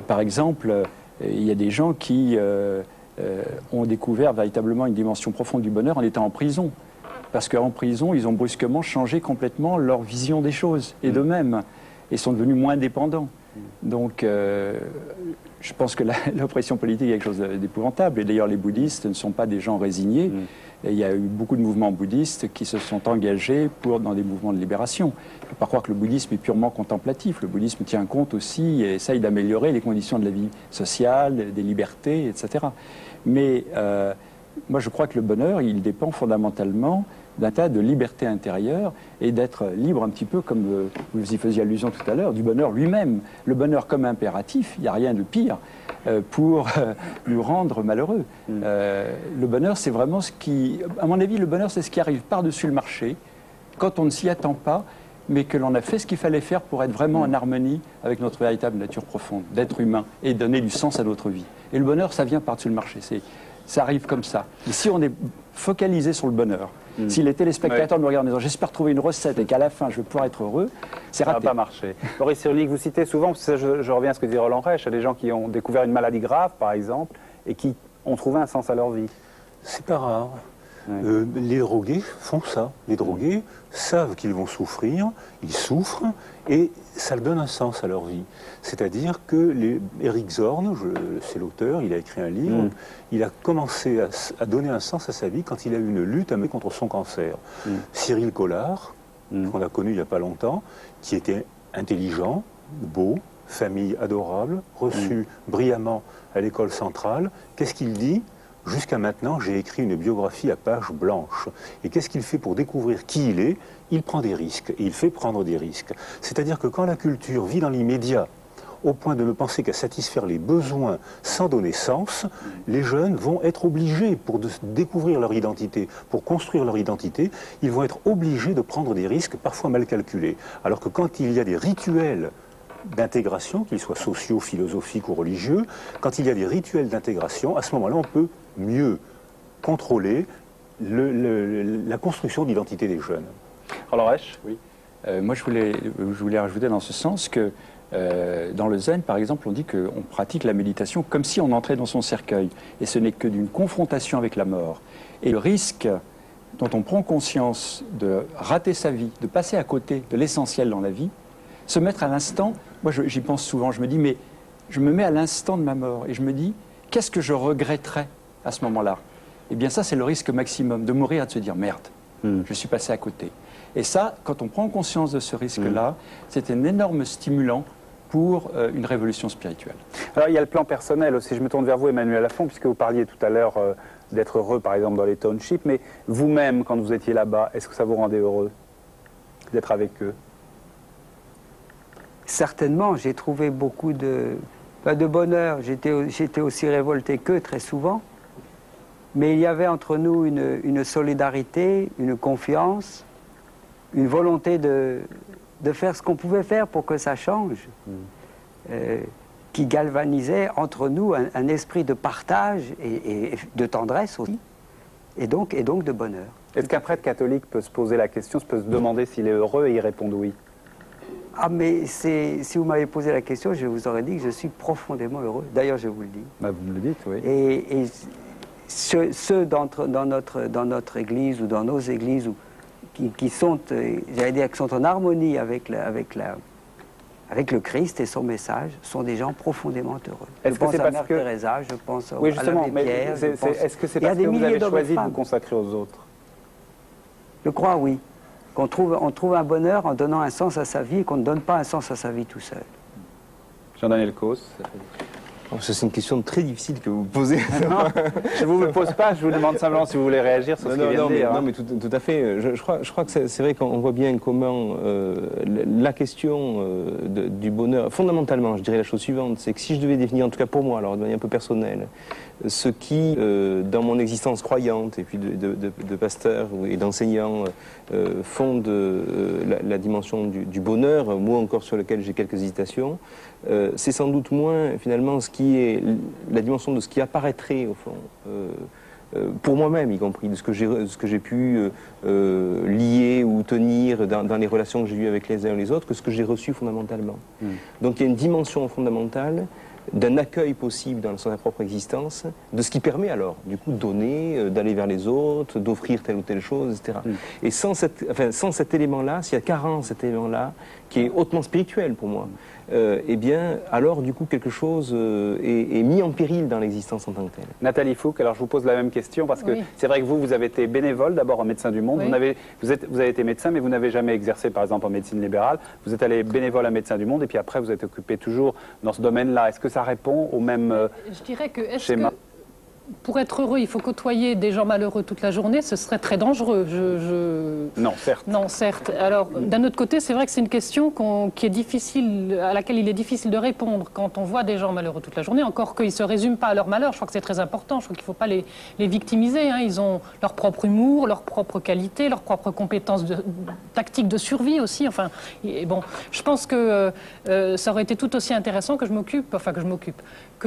par exemple, il y a des gens qui ont découvert véritablement une dimension profonde du bonheur en étant en prison. Parce qu'en prison, ils ont brusquement changé complètement leur vision des choses et d'eux-mêmes et sont devenus moins dépendants. Donc, je pense que l'oppression politique est quelque chose d'épouvantable. Et d'ailleurs, les bouddhistes ne sont pas des gens résignés. Et il y a eu beaucoup de mouvements bouddhistes qui se sont engagés dans des mouvements de libération. Il ne faut pas croire que le bouddhisme est purement contemplatif. Le bouddhisme tient compte aussi et essaye d'améliorer les conditions de la vie sociale, des libertés, etc. Mais moi, je crois que le bonheur, il dépend fondamentalement d'un tas de liberté intérieure et d'être libre un petit peu, comme vous y faisiez allusion tout à l'heure, du bonheur lui-même. Le bonheur comme impératif, il n'y a rien de pire pour nous rendre malheureux. Le bonheur, c'est vraiment ce qui... À mon avis, le bonheur, c'est ce qui arrive par-dessus le marché, quand on ne s'y attend pas, mais que l'on a fait ce qu'il fallait faire pour être vraiment en harmonie avec notre véritable nature profonde, d'être humain, et donner du sens à notre vie. Et le bonheur, ça vient par-dessus le marché. Ça arrive comme ça. Et si on est focalisé sur le bonheur, si les téléspectateurs nous regardent en disant « j'espère trouver une recette et qu'à la fin je vais pouvoir être heureux », c'est raté. Ça n'a pas marché. Boris Cyrulnik, vous citez souvent, parce que je reviens à ce que dit Roland Reich, il y a des gens qui ont découvert une maladie grave, par exemple, et qui ont trouvé un sens à leur vie. C'est pas rare. Les drogués font ça. Les drogués savent qu'ils vont souffrir, ils souffrent, et ça leur donne un sens à leur vie. C'est-à-dire que Éric Zorn, c'est l'auteur, il a écrit un livre, il a commencé à donner un sens à sa vie quand il a eu une lutte à mener contre son cancer. Cyril Collard, qu'on a connu il n'y a pas longtemps, qui était intelligent, beau, famille adorable, reçu brillamment à l'école centrale, qu'est-ce qu'il dit ? Jusqu'à maintenant, j'ai écrit une biographie à page blanche. Et qu'est-ce qu'il fait pour découvrir qui il est? Il prend des risques, et il fait prendre des risques. C'est-à-dire que quand la culture vit dans l'immédiat, au point de ne penser qu'à satisfaire les besoins sans donner sens, les jeunes vont être obligés, pour découvrir leur identité, pour construire leur identité, ils vont être obligés de prendre des risques parfois mal calculés. Alors que quand il y a des rituels d'intégration, qu'ils soient sociaux, philosophiques ou religieux, quand il y a des rituels d'intégration, à ce moment-là, on peut mieux contrôler la construction d'identité des jeunes. Alors, Reich ? Oui. Moi, je voulais rajouter dans ce sens que dans le zen, par exemple, on dit qu'on pratique la méditation comme si on entrait dans son cercueil. Et ce n'est que d'une confrontation avec la mort. Et le risque dont on prend conscience de rater sa vie, de passer à côté de l'essentiel dans la vie, Se mettre à l'instant, moi j'y pense souvent, je me dis, mais je me mets à l'instant de ma mort et je me dis, qu'est-ce que je regretterais à ce moment-là? Eh bien ça, c'est le risque maximum, de mourir et de se dire, merde, je suis passé à côté. Et ça, quand on prend conscience de ce risque-là, c'est un énorme stimulant pour une révolution spirituelle. Alors il y a le plan personnel aussi, je me tourne vers vous Emmanuel Lafont, puisque vous parliez tout à l'heure d'être heureux par exemple dans les townships, mais vous-même quand vous étiez là-bas, est-ce que ça vous rendait heureux d'être avec eux? Certainement, j'ai trouvé beaucoup de bonheur, j'étais aussi révolté qu'eux très souvent, mais il y avait entre nous une solidarité, une confiance, une volonté de faire ce qu'on pouvait faire pour que ça change, qui galvanisait entre nous un esprit de partage et de tendresse aussi, et donc de bonheur. Est-ce qu'un prêtre catholique peut se poser la question, peut se demander s'il est heureux et y répondre oui? Ah mais si vous m'avez posé la question, je vous aurais dit que je suis profondément heureux. D'ailleurs, je vous le dis. Bah, vous me le dites, oui. Et ceux dans notre église ou dans nos églises qui sont, j'allais dire, qui sont en harmonie avec le Christ et son message, sont des gens profondément heureux. Est-ce que c'est parce que Teresa, je pense oui, justement, à l'abbé Pierre. Est-ce que c'est parce que vous avez choisi de vous consacrer aux autres? Je crois, oui. On trouve un bonheur en donnant un sens à sa vie et qu'on ne donne pas un sens à sa vie tout seul. Jean-Daniel Causse. C'est une question très difficile que vous posez. Non, je ne vous le pose pas, je vous demande simplement si vous voulez réagir sur ce qu'il vient de dire. Non, mais tout à fait. Je crois que c'est vrai qu'on voit bien comment la question du bonheur, fondamentalement, je dirais la chose suivante, c'est que si je devais définir, en tout cas pour moi, alors de manière un peu personnelle, ce qui, dans mon existence croyante et puis de pasteur et d'enseignant, fonde la dimension du bonheur, moi encore sur lequel j'ai quelques hésitations, c'est sans doute moins finalement ce qui est la dimension de ce qui apparaîtrait au fond pour moi-même, y compris de ce que j'ai pu lier ou tenir dans les relations que j'ai eues avec les uns et les autres, que ce que j'ai reçu fondamentalement. Donc il y a une dimension fondamentale d'un accueil possible dans sa propre existence, de ce qui permet alors, du coup, de donner, d'aller vers les autres, d'offrir telle ou telle chose, etc. Et sans cet élément-là, s'il y a carence cet élément-là, qui est hautement spirituel pour moi, eh bien, alors, du coup, quelque chose est mis en péril dans l'existence en tant que telle. Nathalie Fouque, alors je vous pose la même question, parce que c'est vrai que vous avez été bénévole d'abord en Médecins du Monde, vous avez été médecin, mais vous n'avez jamais exercé, par exemple, en médecine libérale, vous êtes allé bénévole à Médecins du Monde, et puis après, vous êtes occupé toujours dans ce domaine-là. Est-ce que ça répond au même Je dirais que, schéma? Pour être heureux, il faut côtoyer des gens malheureux toute la journée, ce serait très dangereux. Non, certes. Non, certes. Alors, d'un autre côté, c'est vrai que c'est une question qui est difficile, à laquelle il est difficile de répondre quand on voit des gens malheureux toute la journée, encore qu'ils ne se résument pas à leur malheur. Je crois que c'est très important. Je crois qu'il ne faut pas les victimiser. Hein. Ils ont leur propre humour, leur propre qualité, leurs propres compétences tactiques de survie aussi. Enfin, bon, je pense que ça aurait été tout aussi intéressant que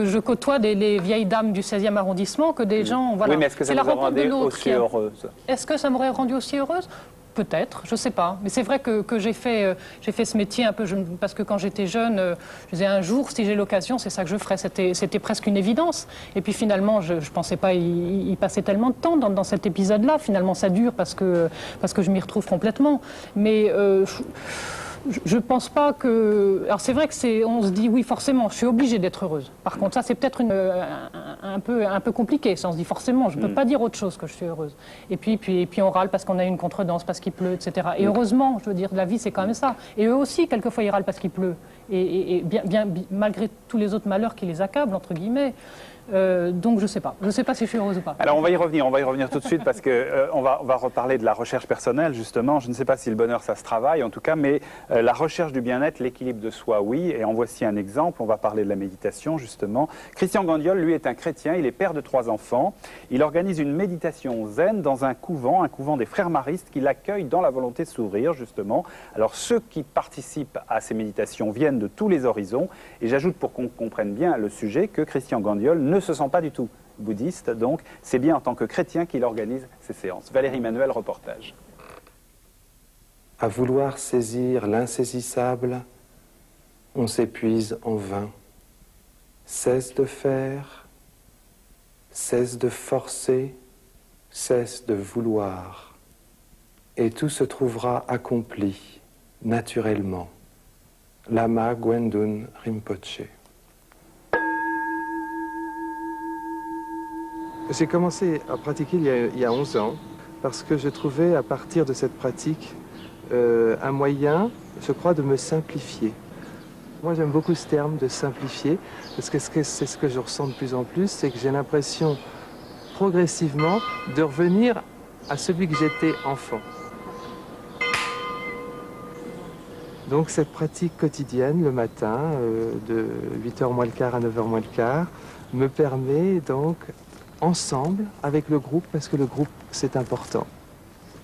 je côtoie les vieilles dames du 16e arrondissement que des gens... Voilà. Oui, mais est-ce que ça vous a rendu aussi heureuse? Est-ce que ça m'aurait rendu aussi heureuse? Peut-être, je ne sais pas. Mais c'est vrai que j'ai fait ce métier un peu... parce que quand j'étais jeune, je disais un jour, si j'ai l'occasion, c'est ça que je ferais. C'était presque une évidence. Et puis finalement, je ne pensais pas y passer tellement de temps dans cet épisode-là. Finalement, ça dure parce que je m'y retrouve complètement. Mais... je pense pas que... Alors c'est vrai que on se dit, oui, forcément, je suis obligée d'être heureuse. Par contre, ça, c'est peut-être un peu compliqué. Ça, on se dit, forcément, je ne peux pas dire autre chose que je suis heureuse. Et puis on râle parce qu'on a une contredanse, parce qu'il pleut, etc. Et heureusement, je veux dire, la vie, c'est quand même ça. Et eux aussi, quelquefois, ils râlent parce qu'il pleut. Et bien, malgré tous les autres malheurs qui les accablent, entre guillemets. Donc je ne sais pas si je suis heureuse ou pas. Alors on va y revenir tout de suite parce que on va reparler de la recherche personnelle justement. Je ne sais pas si le bonheur ça se travaille en tout cas, mais la recherche du bien-être, l'équilibre de soi, oui. Et en voici un exemple. On va parler de la méditation justement. Christian Gandiol, lui, est un chrétien. Il est père de 3 enfants. Il organise une méditation zen dans un couvent des frères maristes qui l'accueillent dans la volonté de s'ouvrir justement. Alors ceux qui participent à ces méditations viennent de tous les horizons. Et j'ajoute pour qu'on comprenne bien le sujet que Christian Gandiol ne se sent pas du tout bouddhiste, donc c'est bien en tant que chrétien qu'il organise ces séances. Valérie Manuel, reportage. À vouloir saisir l'insaisissable, on s'épuise en vain. Cesse de faire, cesse de forcer, cesse de vouloir, et tout se trouvera accompli naturellement. Lama Gwendun Rinpoche. J'ai commencé à pratiquer il y a 11 ans parce que je trouvais à partir de cette pratique un moyen, je crois, de me simplifier. Moi j'aime beaucoup ce terme de simplifier parce que c'est ce que je ressens de plus en plus, c'est que j'ai l'impression progressivement de revenir à celui que j'étais enfant. Donc cette pratique quotidienne le matin de 8h moins le quart à 9h moins le quart me permet donc ensemble avec le groupe, parce que le groupe c'est important,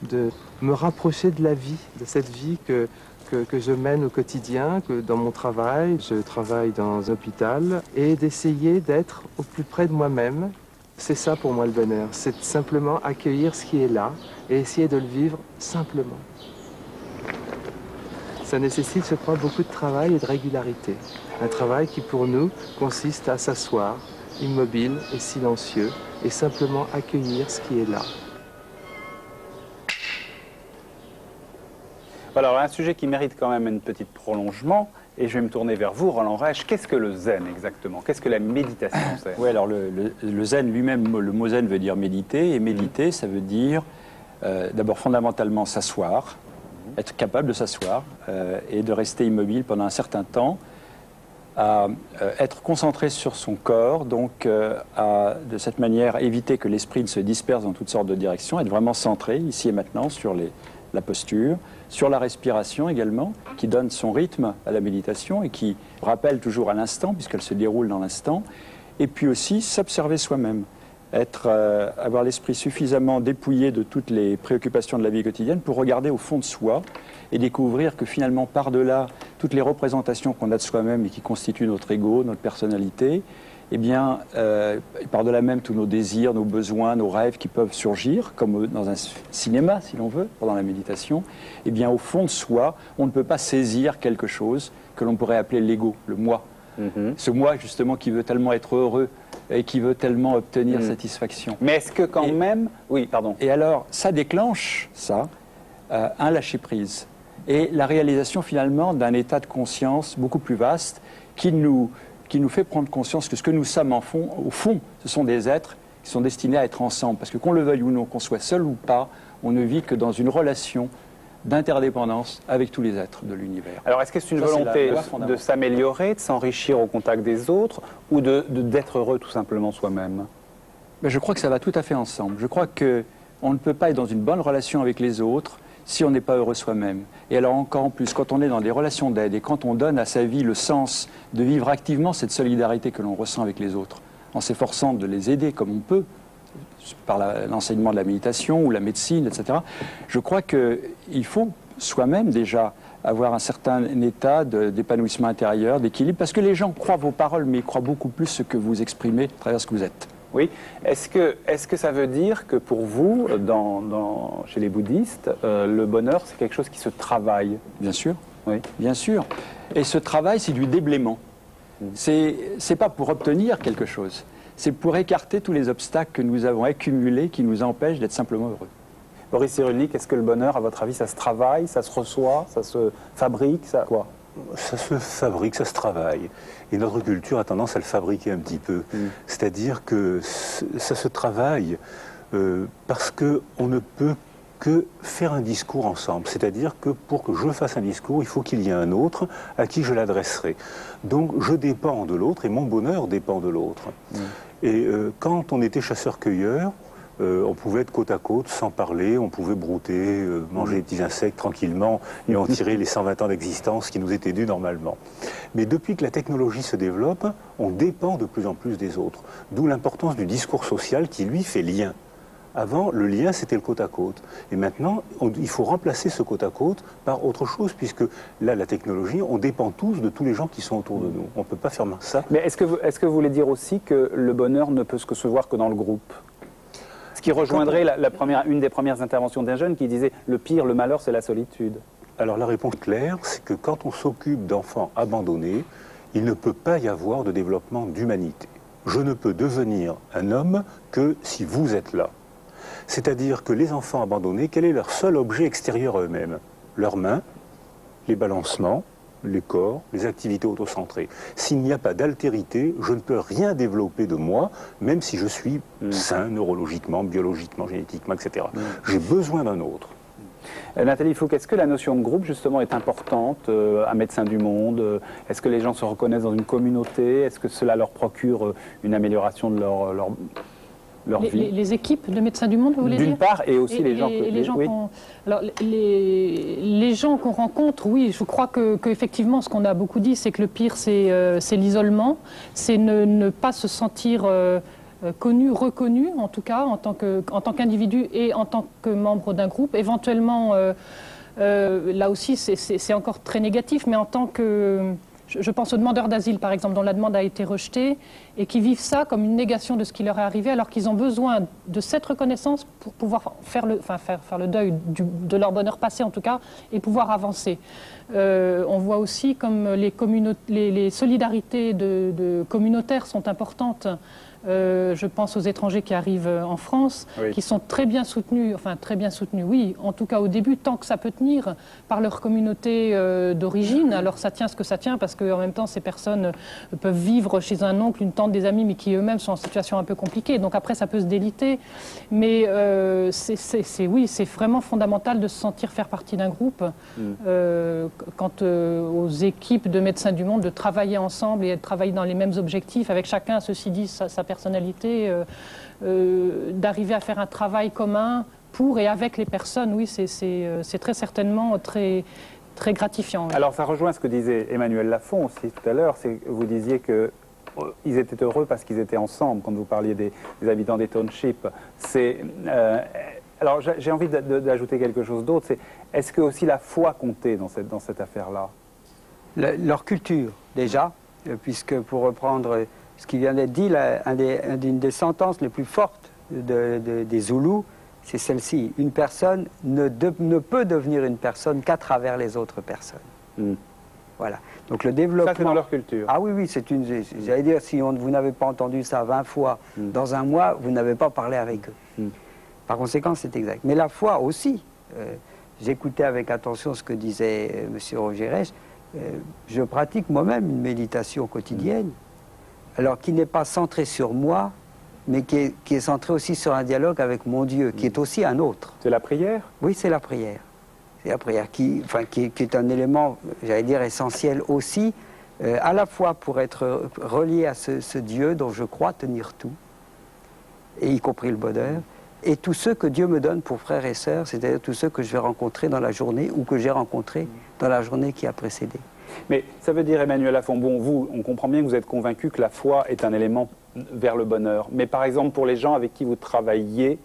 de me rapprocher de la vie, de cette vie que je mène au quotidien, que dans mon travail, je travaille dans un hôpital, et d'essayer d'être au plus près de moi-même. C'est ça pour moi le bonheur, c'est simplement accueillir ce qui est là et essayer de le vivre simplement. Ça nécessite, je crois, beaucoup de travail et de régularité. Un travail qui pour nous consiste à s'asseoir, immobile et silencieux, et simplement accueillir ce qui est là. Voilà, alors un sujet qui mérite quand même un petit prolongement, et je vais me tourner vers vous, Roland Rech. Qu'est-ce que le zen exactement? Qu'est-ce que la méditation zen? Oui, alors le zen lui-même, le mot zen veut dire méditer, et méditer, ça veut dire d'abord fondamentalement s'asseoir, être capable de s'asseoir et de rester immobile pendant un certain temps, à être concentré sur son corps, donc de cette manière éviter que l'esprit ne se disperse dans toutes sortes de directions, être vraiment centré ici et maintenant sur la posture, sur la respiration également, qui donne son rythme à la méditation et qui rappelle toujours à l'instant, puisqu'elle se déroule dans l'instant, et puis aussi s'observer soi-même, avoir l'esprit suffisamment dépouillé de toutes les préoccupations de la vie quotidienne pour regarder au fond de soi et découvrir que finalement par-delà toutes les représentations qu'on a de soi-même et qui constituent notre ego, notre personnalité, eh bien, par-delà même tous nos désirs, nos besoins, nos rêves qui peuvent surgir, comme dans un cinéma, si l'on veut, pendant la méditation, eh bien, au fond de soi, on ne peut pas saisir quelque chose que l'on pourrait appeler l'ego, le moi. Ce moi, justement, qui veut tellement être heureux et qui veut tellement obtenir satisfaction. Mais est-ce que quand même... Oui, pardon. Et alors, ça déclenche, un lâcher-prise. Et la réalisation, finalement, d'un état de conscience beaucoup plus vaste qui nous fait prendre conscience que ce que nous sommes au fond, ce sont des êtres qui sont destinés à être ensemble. Parce que qu'on le veuille ou non, qu'on soit seul ou pas, on ne vit que dans une relation d'interdépendance avec tous les êtres de l'univers. Alors est-ce que c'est une volonté de s'améliorer, de s'enrichir au contact des autres, ou d'être heureux tout simplement soi-même? Ben, je crois que ça va tout à fait ensemble. Je crois qu'on ne peut pas être dans une bonne relation avec les autres si on n'est pas heureux soi-même. Et alors encore en plus, quand on est dans des relations d'aide et quand on donne à sa vie le sens de vivre activement cette solidarité que l'on ressent avec les autres, en s'efforçant de les aider comme on peut, par l'enseignement de la méditation ou la médecine, etc., je crois qu'il faut soi-même déjà avoir un certain état d'épanouissement intérieur, d'équilibre, parce que les gens croient vos paroles, mais ils croient beaucoup plus ce que vous exprimez à travers ce que vous êtes. Oui. Est-ce que ça veut dire que pour vous, chez les bouddhistes, le bonheur, c'est quelque chose qui se travaille? Bien sûr. Oui. Bien sûr. Et ce travail, c'est du déblaiement. C'est pas pour obtenir quelque chose. C'est pour écarter tous les obstacles que nous avons accumulés qui nous empêchent d'être simplement heureux. Boris Cyrulnik, est-ce que le bonheur, à votre avis, ça se travaille, ça se reçoit, ça se fabrique, quoi? Ça se fabrique, ça se travaille. Et notre culture a tendance à le fabriquer un petit peu. C'est-à-dire que ça se travaille parce qu'on ne peut que faire un discours ensemble. C'est-à-dire que pour que je fasse un discours, il faut qu'il y ait un autre à qui je l'adresserai. Donc je dépends de l'autre et mon bonheur dépend de l'autre. Et quand on était chasseur-cueilleur, on pouvait être côte à côte sans parler, on pouvait brouter, manger des petits insectes tranquillement et en tirer les 120 ans d'existence qui nous étaient dus normalement. Mais depuis que la technologie se développe, on dépend de plus en plus des autres. D'où l'importance du discours social qui, lui, fait lien. Avant, le lien, c'était le côte à côte. Et maintenant, il faut remplacer ce côte à côte par autre chose, puisque là, la technologie, on dépend tous de tous les gens qui sont autour de nous. On ne peut pas faire ça. Mais est-ce que vous voulez dire aussi que le bonheur ne peut se voir que dans le groupe? Ce qui rejoindrait une des premières interventions d'un jeune qui disait « le pire, le malheur, c'est la solitude ». Alors la réponse claire, c'est que quand on s'occupe d'enfants abandonnés, il ne peut pas y avoir de développement d'humanité. Je ne peux devenir un homme que si vous êtes là. C'est-à-dire que les enfants abandonnés, quel est leur seul objet extérieur à eux-mêmes? Leurs mains, les balancements, les corps, les activités autocentrées. S'il n'y a pas d'altérité, je ne peux rien développer de moi, même si je suis sain neurologiquement, biologiquement, génétiquement, etc. J'ai besoin d'un autre. Nathalie Fouque, est-ce que la notion de groupe, justement, est importante à Médecins du Monde? Est-ce que les gens se reconnaissent dans une communauté? Est-ce que cela leur procure une amélioration de leur vie? Les équipes de Médecins du Monde, vous voulez dire? D'une part, et aussi les gens les gens qu'on rencontre, oui, je crois qu'effectivement, ce qu'on a beaucoup dit, c'est que le pire, c'est l'isolement, c'est ne pas se sentir connu, reconnu, en tout cas, en tant qu'individu et en tant que membre d'un groupe. Éventuellement, là aussi, c'est encore très négatif, mais en tant que... Je pense aux demandeurs d'asile, par exemple, dont la demande a été rejetée et qui vivent ça comme une négation de ce qui leur est arrivé, alors qu'ils ont besoin de cette reconnaissance pour pouvoir faire le deuil de leur bonheur passé, en tout cas, et pouvoir avancer. On voit aussi comme les solidarités communautaires sont importantes. Je pense aux étrangers qui arrivent en France, qui sont très bien soutenus, oui, en tout cas au début, tant que ça peut tenir, par leur communauté d'origine. Alors ça tient ce que ça tient, parce qu'en même temps, ces personnes peuvent vivre chez un oncle, une tante, des amis, mais qui eux-mêmes sont en situation un peu compliquée. Donc après, ça peut se déliter. Mais c'est vraiment fondamental de se sentir faire partie d'un groupe. Quant aux équipes de Médecins du Monde, de travailler ensemble et de travailler dans les mêmes objectifs, avec chacun, ceci dit, sa personnalité, d'arriver à faire un travail commun pour et avec les personnes, oui, c'est très certainement très gratifiant. Oui. Alors ça rejoint ce que disait Emmanuel Lafont aussi tout à l'heure, vous disiez qu'ils étaient heureux parce qu'ils étaient ensemble, quand vous parliez des habitants des townships. Alors j'ai envie d'ajouter quelque chose d'autre, est-ce que aussi la foi comptait dans cette affaire-là? Leur culture, déjà, puisque pour reprendre ce qui vient d'être dit, une des sentences les plus fortes des Zoulous, c'est celle-ci. Une personne ne peut devenir une personne qu'à travers les autres personnes. Voilà. Donc le développement... Ça, c'est dans leur culture. Ah oui, oui, j'allais dire, si vous n'avez pas entendu ça 20 fois dans un mois, vous n'avez pas parlé avec eux. Par conséquent, c'est exact. Mais la foi aussi. J'écoutais avec attention ce que disait M. Rogerèche. Je pratique moi-même une méditation quotidienne. Alors qui n'est pas centré sur moi, mais qui est centré aussi sur un dialogue avec mon Dieu, qui est aussi un autre. C'est la prière? Oui, c'est la prière. C'est la prière qui est un élément, j'allais dire, essentiel aussi, à la fois pour être relié à ce Dieu dont je crois tenir tout, et y compris le bonheur, et tous ceux que Dieu me donne pour frères et sœurs, c'est-à-dire tous ceux que je vais rencontrer dans la journée ou que j'ai rencontrés dans la journée qui a précédé. Mais ça veut dire, Emmanuel Lafont, bon, vous, on comprend bien que vous êtes convaincu que la foi est un élément vers le bonheur. Mais par exemple, pour les gens avec qui vous travailliez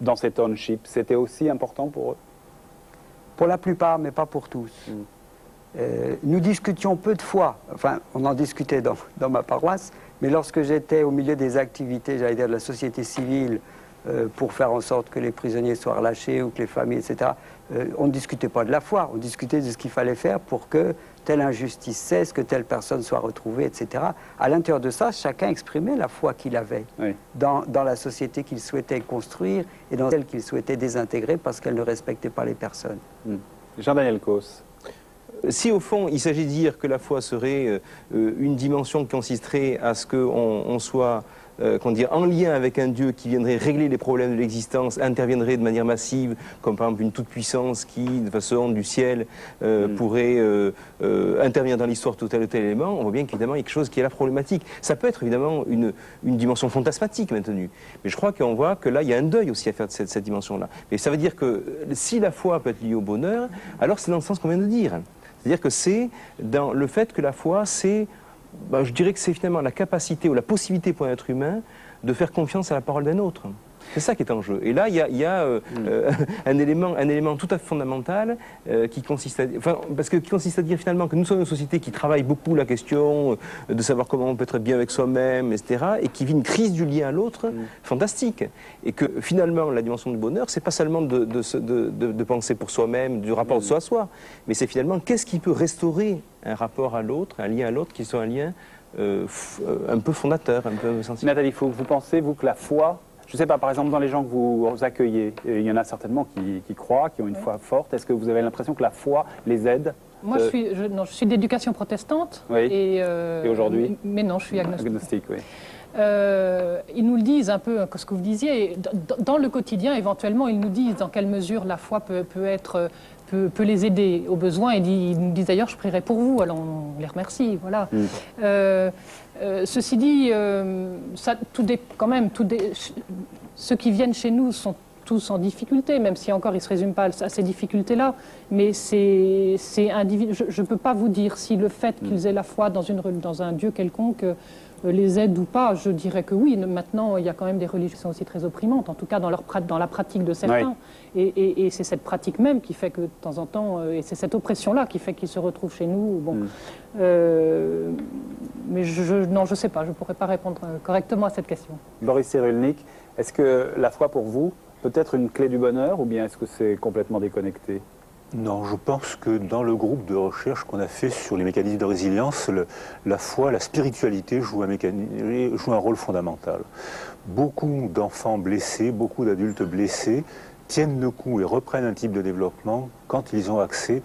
dans ces townships, c'était aussi important pour eux? Pour la plupart, mais pas pour tous. Nous discutions peu de foi, enfin, on en discutait dans ma paroisse, mais lorsque j'étais au milieu des activités, j'allais dire, de la société civile, pour faire en sorte que les prisonniers soient relâchés ou que les familles, etc., on ne discutait pas de la foi, on discutait de ce qu'il fallait faire pour que telle injustice cesse, que telle personne soit retrouvée, etc. À l'intérieur de ça, chacun exprimait la foi qu'il avait dans la société qu'il souhaitait construire et dans celle qu'il souhaitait désintégrer parce qu'elle ne respectait pas les personnes. Jean-Daniel Causse. Si au fond il s'agit de dire que la foi serait une dimension qui consisterait à ce qu'on soit en lien avec un Dieu qui viendrait régler les problèmes de l'existence, interviendrait de manière massive, comme par exemple une toute-puissance qui, de façon du ciel, pourrait intervenir dans l'histoire de tel ou tel élément, on voit bien qu'évidemment il y a quelque chose qui est là problématique. Ça peut être évidemment une dimension fantasmatique maintenue, mais je crois qu'on voit que là il y a un deuil aussi à faire de cette dimension-là. Et ça veut dire que si la foi peut être liée au bonheur, alors c'est dans le sens qu'on vient de dire. C'est-à-dire que c'est dans le fait que la foi, c'est, je dirais que c'est finalement la capacité ou la possibilité pour un être humain de faire confiance à la parole d'un autre. C'est ça qui est en jeu. Et là, il y a un élément tout à fait fondamental qui consiste à dire finalement que nous sommes une société qui travaille beaucoup la question de savoir comment on peut être bien avec soi-même, etc., et qui vit une crise du lien à l'autre fantastique. Et que finalement, la dimension du bonheur, c'est pas seulement de penser pour soi-même, du rapport de soi à soi, mais c'est finalement qu'est-ce qui peut restaurer un rapport à l'autre, un lien à l'autre qui soit un lien un peu fondateur, un peu essentiel. Nathalie Fouque, vous pensez, vous, que la foi... Je ne sais pas, par exemple, dans les gens que vous accueillez, il y en a certainement qui croient, qui ont une foi forte. Est-ce que vous avez l'impression que la foi les aide Moi, je suis d'éducation protestante. Oui. Et aujourd'hui? Mais non, je suis agnostique. Agnostique, oui. Ils nous le disent un peu, ce que vous disiez, dans le quotidien, éventuellement, ils nous disent dans quelle mesure la foi peut les aider au besoin. Ils nous disent d'ailleurs, je prierai pour vous, alors on les remercie, voilà. Ceci dit, ceux qui viennent chez nous sont tous en difficulté, même si encore ils ne se résument pas à ces difficultés-là, mais c'est individuel. Je ne peux pas vous dire si le fait qu'ils aient la foi dans un Dieu quelconque les aide ou pas. Je dirais que oui. Maintenant, il y a quand même des religions qui sont aussi très opprimantes, en tout cas dans la pratique de certains. Oui. Et c'est cette pratique même qui fait que de temps en temps, et c'est cette oppression-là qui fait qu'ils se retrouvent chez nous. Bon. Mais non, je ne sais pas, je ne pourrais pas répondre correctement à cette question. Boris Cyrulnik, est-ce que la foi pour vous peut être une clé du bonheur ou bien est-ce que c'est complètement déconnecté? Non, je pense que dans le groupe de recherche qu'on a fait sur les mécanismes de résilience, la foi, la spiritualité joue un rôle fondamental. Beaucoup d'enfants blessés, beaucoup d'adultes blessés tiennent le coup et reprennent un type de développement quand ils ont accès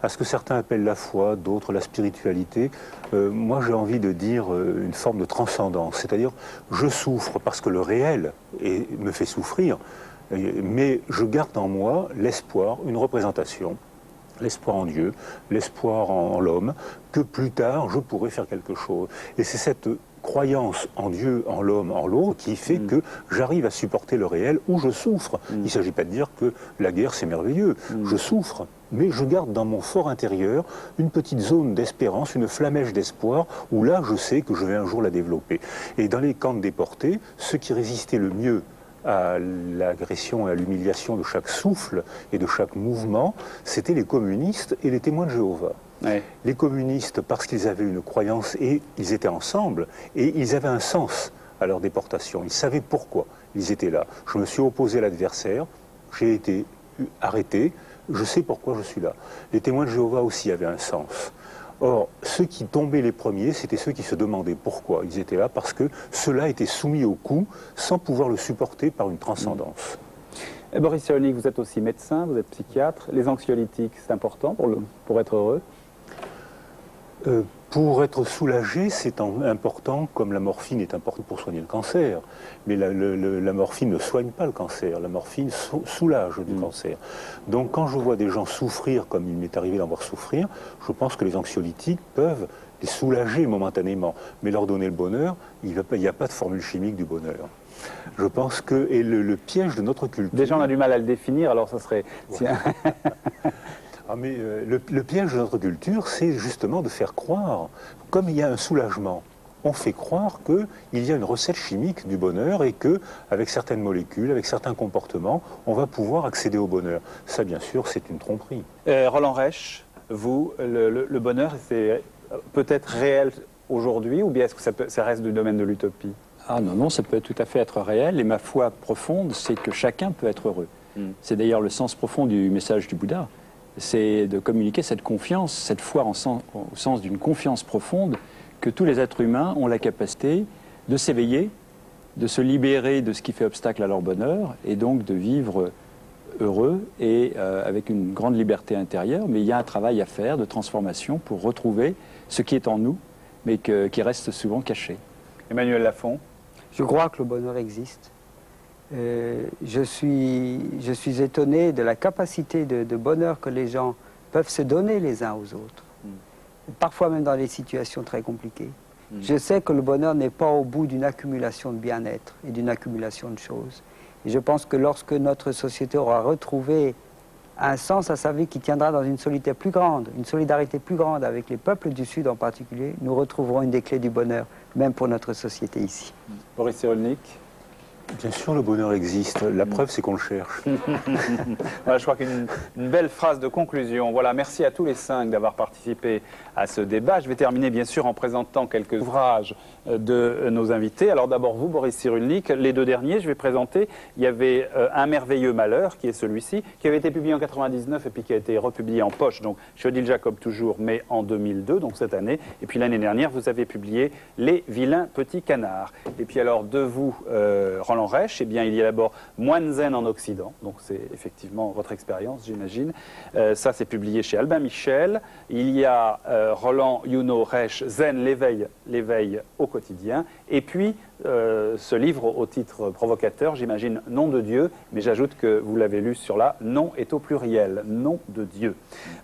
à ce que certains appellent la foi, d'autres la spiritualité. Moi, j'ai envie de dire une forme de transcendance, c'est-à-dire je souffre parce que le réel me fait souffrir, mais je garde en moi l'espoir, une représentation, l'espoir en Dieu, l'espoir en l'homme, que plus tard je pourrai faire quelque chose. Et c'est cette croyance en Dieu, en l'homme, en l'autre, qui fait que j'arrive à supporter le réel où je souffre. Il ne s'agit pas de dire que la guerre c'est merveilleux, je souffre, mais je garde dans mon fort intérieur une petite zone d'espérance, une flamèche d'espoir, où là je sais que je vais un jour la développer. Et dans les camps de déportés, ceux qui résistaient le mieux à l'agression et à l'humiliation de chaque souffle et de chaque mouvement, c'était les communistes et les témoins de Jéhovah. Ouais. Les communistes, parce qu'ils avaient une croyance et ils étaient ensemble, et ils avaient un sens à leur déportation. Ils savaient pourquoi ils étaient là. Je me suis opposé à l'adversaire, j'ai été arrêté, je sais pourquoi je suis là. Les témoins de Jéhovah aussi avaient un sens. Or, ceux qui tombaient les premiers, c'était ceux qui se demandaient pourquoi ils étaient là, parce que ceux-là étaient soumis au coup sans pouvoir le supporter par une transcendance. Et Boris Cyrulnik, vous êtes aussi médecin, vous êtes psychiatre. Les anxiolytiques, c'est important pour être heureux? Pour être soulagé, c'est important, comme la morphine est importante pour soigner le cancer. Mais la morphine ne soigne pas le cancer, la morphine soulage du cancer. Donc quand je vois des gens souffrir, comme il m'est arrivé d'en voir souffrir, je pense que les anxiolytiques peuvent les soulager momentanément. Mais leur donner le bonheur, il n'y a pas de formule chimique du bonheur. Je pense que, et le piège de notre culture... Déjà on a du mal à le définir, alors ça serait... Ah mais le piège de notre culture, c'est justement de faire croire, comme il y a un soulagement, on fait croire qu'il y a une recette chimique du bonheur et qu'avec certaines molécules, avec certains comportements, on va pouvoir accéder au bonheur. Ça, bien sûr, c'est une tromperie. Roland Reich, vous, le bonheur, c'est peut-être réel aujourd'hui ou bien est-ce que ça reste du domaine de l'utopie? Ah non, non, ça peut tout à fait être réel et ma foi profonde, c'est que chacun peut être heureux. C'est d'ailleurs le sens profond du message du Bouddha. C'est de communiquer cette confiance, cette foi au sens d'une confiance profonde que tous les êtres humains ont la capacité de s'éveiller, de se libérer de ce qui fait obstacle à leur bonheur et donc de vivre heureux et avec une grande liberté intérieure. Mais il y a un travail à faire de transformation pour retrouver ce qui est en nous, mais qui reste souvent caché. Emmanuel Lafont. Je crois que le bonheur existe. Je suis étonné de la capacité de bonheur que les gens peuvent se donner les uns aux autres, parfois même dans des situations très compliquées. Je sais que le bonheur n'est pas au bout d'une accumulation de bien-être et d'une accumulation de choses. Et je pense que lorsque notre société aura retrouvé un sens à sa vie qui tiendra dans une solidarité plus grande avec les peuples du Sud en particulier, nous retrouverons une des clés du bonheur, même pour notre société ici. Boris Cyrulnik. Bien sûr, le bonheur existe. La preuve, c'est qu'on le cherche. Voilà, je crois qu'une belle phrase de conclusion. Voilà, merci à tous les 5 d'avoir participé à ce débat. Je vais terminer, bien sûr, en présentant quelques ouvrages de nos invités. Alors d'abord vous, Boris Cyrulnik, les deux derniers, je vais présenter. Il y avait Un merveilleux malheur, qui est celui-ci, qui avait été publié en 99 et puis qui a été republié en poche, donc chez Odile Jacob toujours, mais en 2002, donc cette année. Et puis l'année dernière, vous avez publié Les vilains petits canards. Et puis alors de vous, Roland Reich, eh bien il y a d'abord Moine zen en Occident, donc c'est effectivement votre expérience, j'imagine. Ça c'est publié chez Albin Michel. Il y a Roland Youno Reich, Zen, l'éveil au quotidien. Et puis ce livre au titre provocateur, j'imagine Nom de Dieu, mais j'ajoute que vous l'avez lu sur la Nom est au pluriel, Nom de Dieu.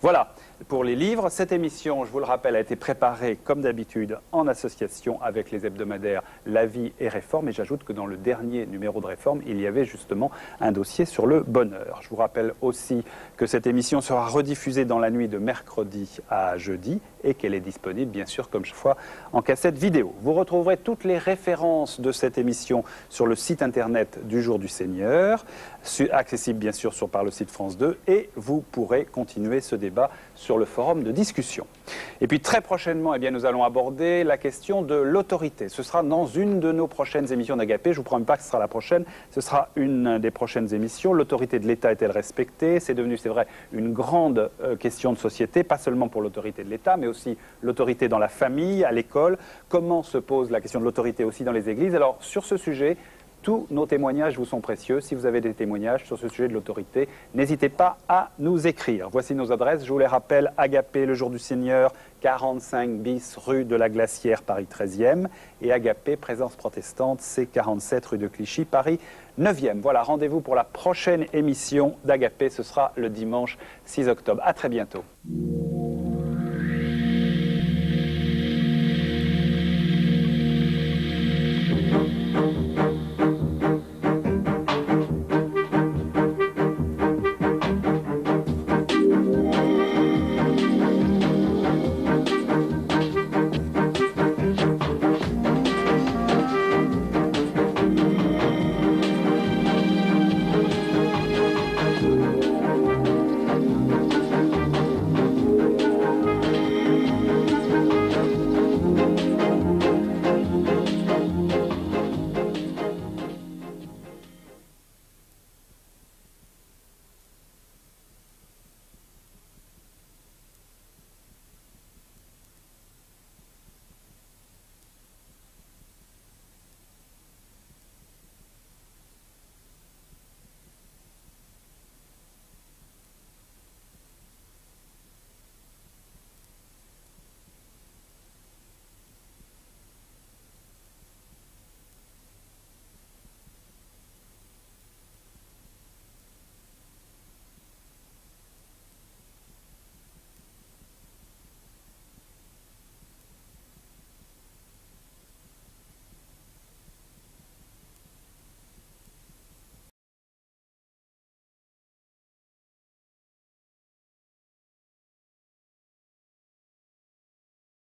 Voilà. Pour les livres, cette émission, je vous le rappelle, a été préparée comme d'habitude en association avec les hebdomadaires La Vie et Réforme. Et j'ajoute que dans le dernier numéro de Réforme, il y avait justement un dossier sur le bonheur. Je vous rappelle aussi que cette émission sera rediffusée dans la nuit de mercredi à jeudi et qu'elle est disponible, bien sûr, comme chaque fois, en cassette vidéo. Vous retrouverez toutes les références de cette émission sur le site internet du Jour du Seigneur, accessible bien sûr par le site France 2, et vous pourrez continuer ce débat sur le forum de discussion. Et puis très prochainement, eh bien, nous allons aborder la question de l'autorité. Ce sera dans une de nos prochaines émissions d'Agapé. Je ne vous promets pas que ce sera la prochaine, ce sera une des prochaines émissions. L'autorité de l'État est-elle respectée? C'est devenu, c'est vrai, une grande question de société, pas seulement pour l'autorité de l'État, mais aussi l'autorité dans la famille, à l'école. Comment se pose la question de l'autorité aussi dans les églises? Alors, sur ce sujet, tous nos témoignages vous sont précieux. Si vous avez des témoignages sur ce sujet de l'autorité, n'hésitez pas à nous écrire. Voici nos adresses. Je vous les rappelle. Agapé, le Jour du Seigneur, 45 bis rue de la Glacière, Paris 13e. Et Agapé, Présence protestante, c'est 47 rue de Clichy, Paris 9e. Voilà, rendez-vous pour la prochaine émission d'Agapé. Ce sera le dimanche 6 octobre. À très bientôt.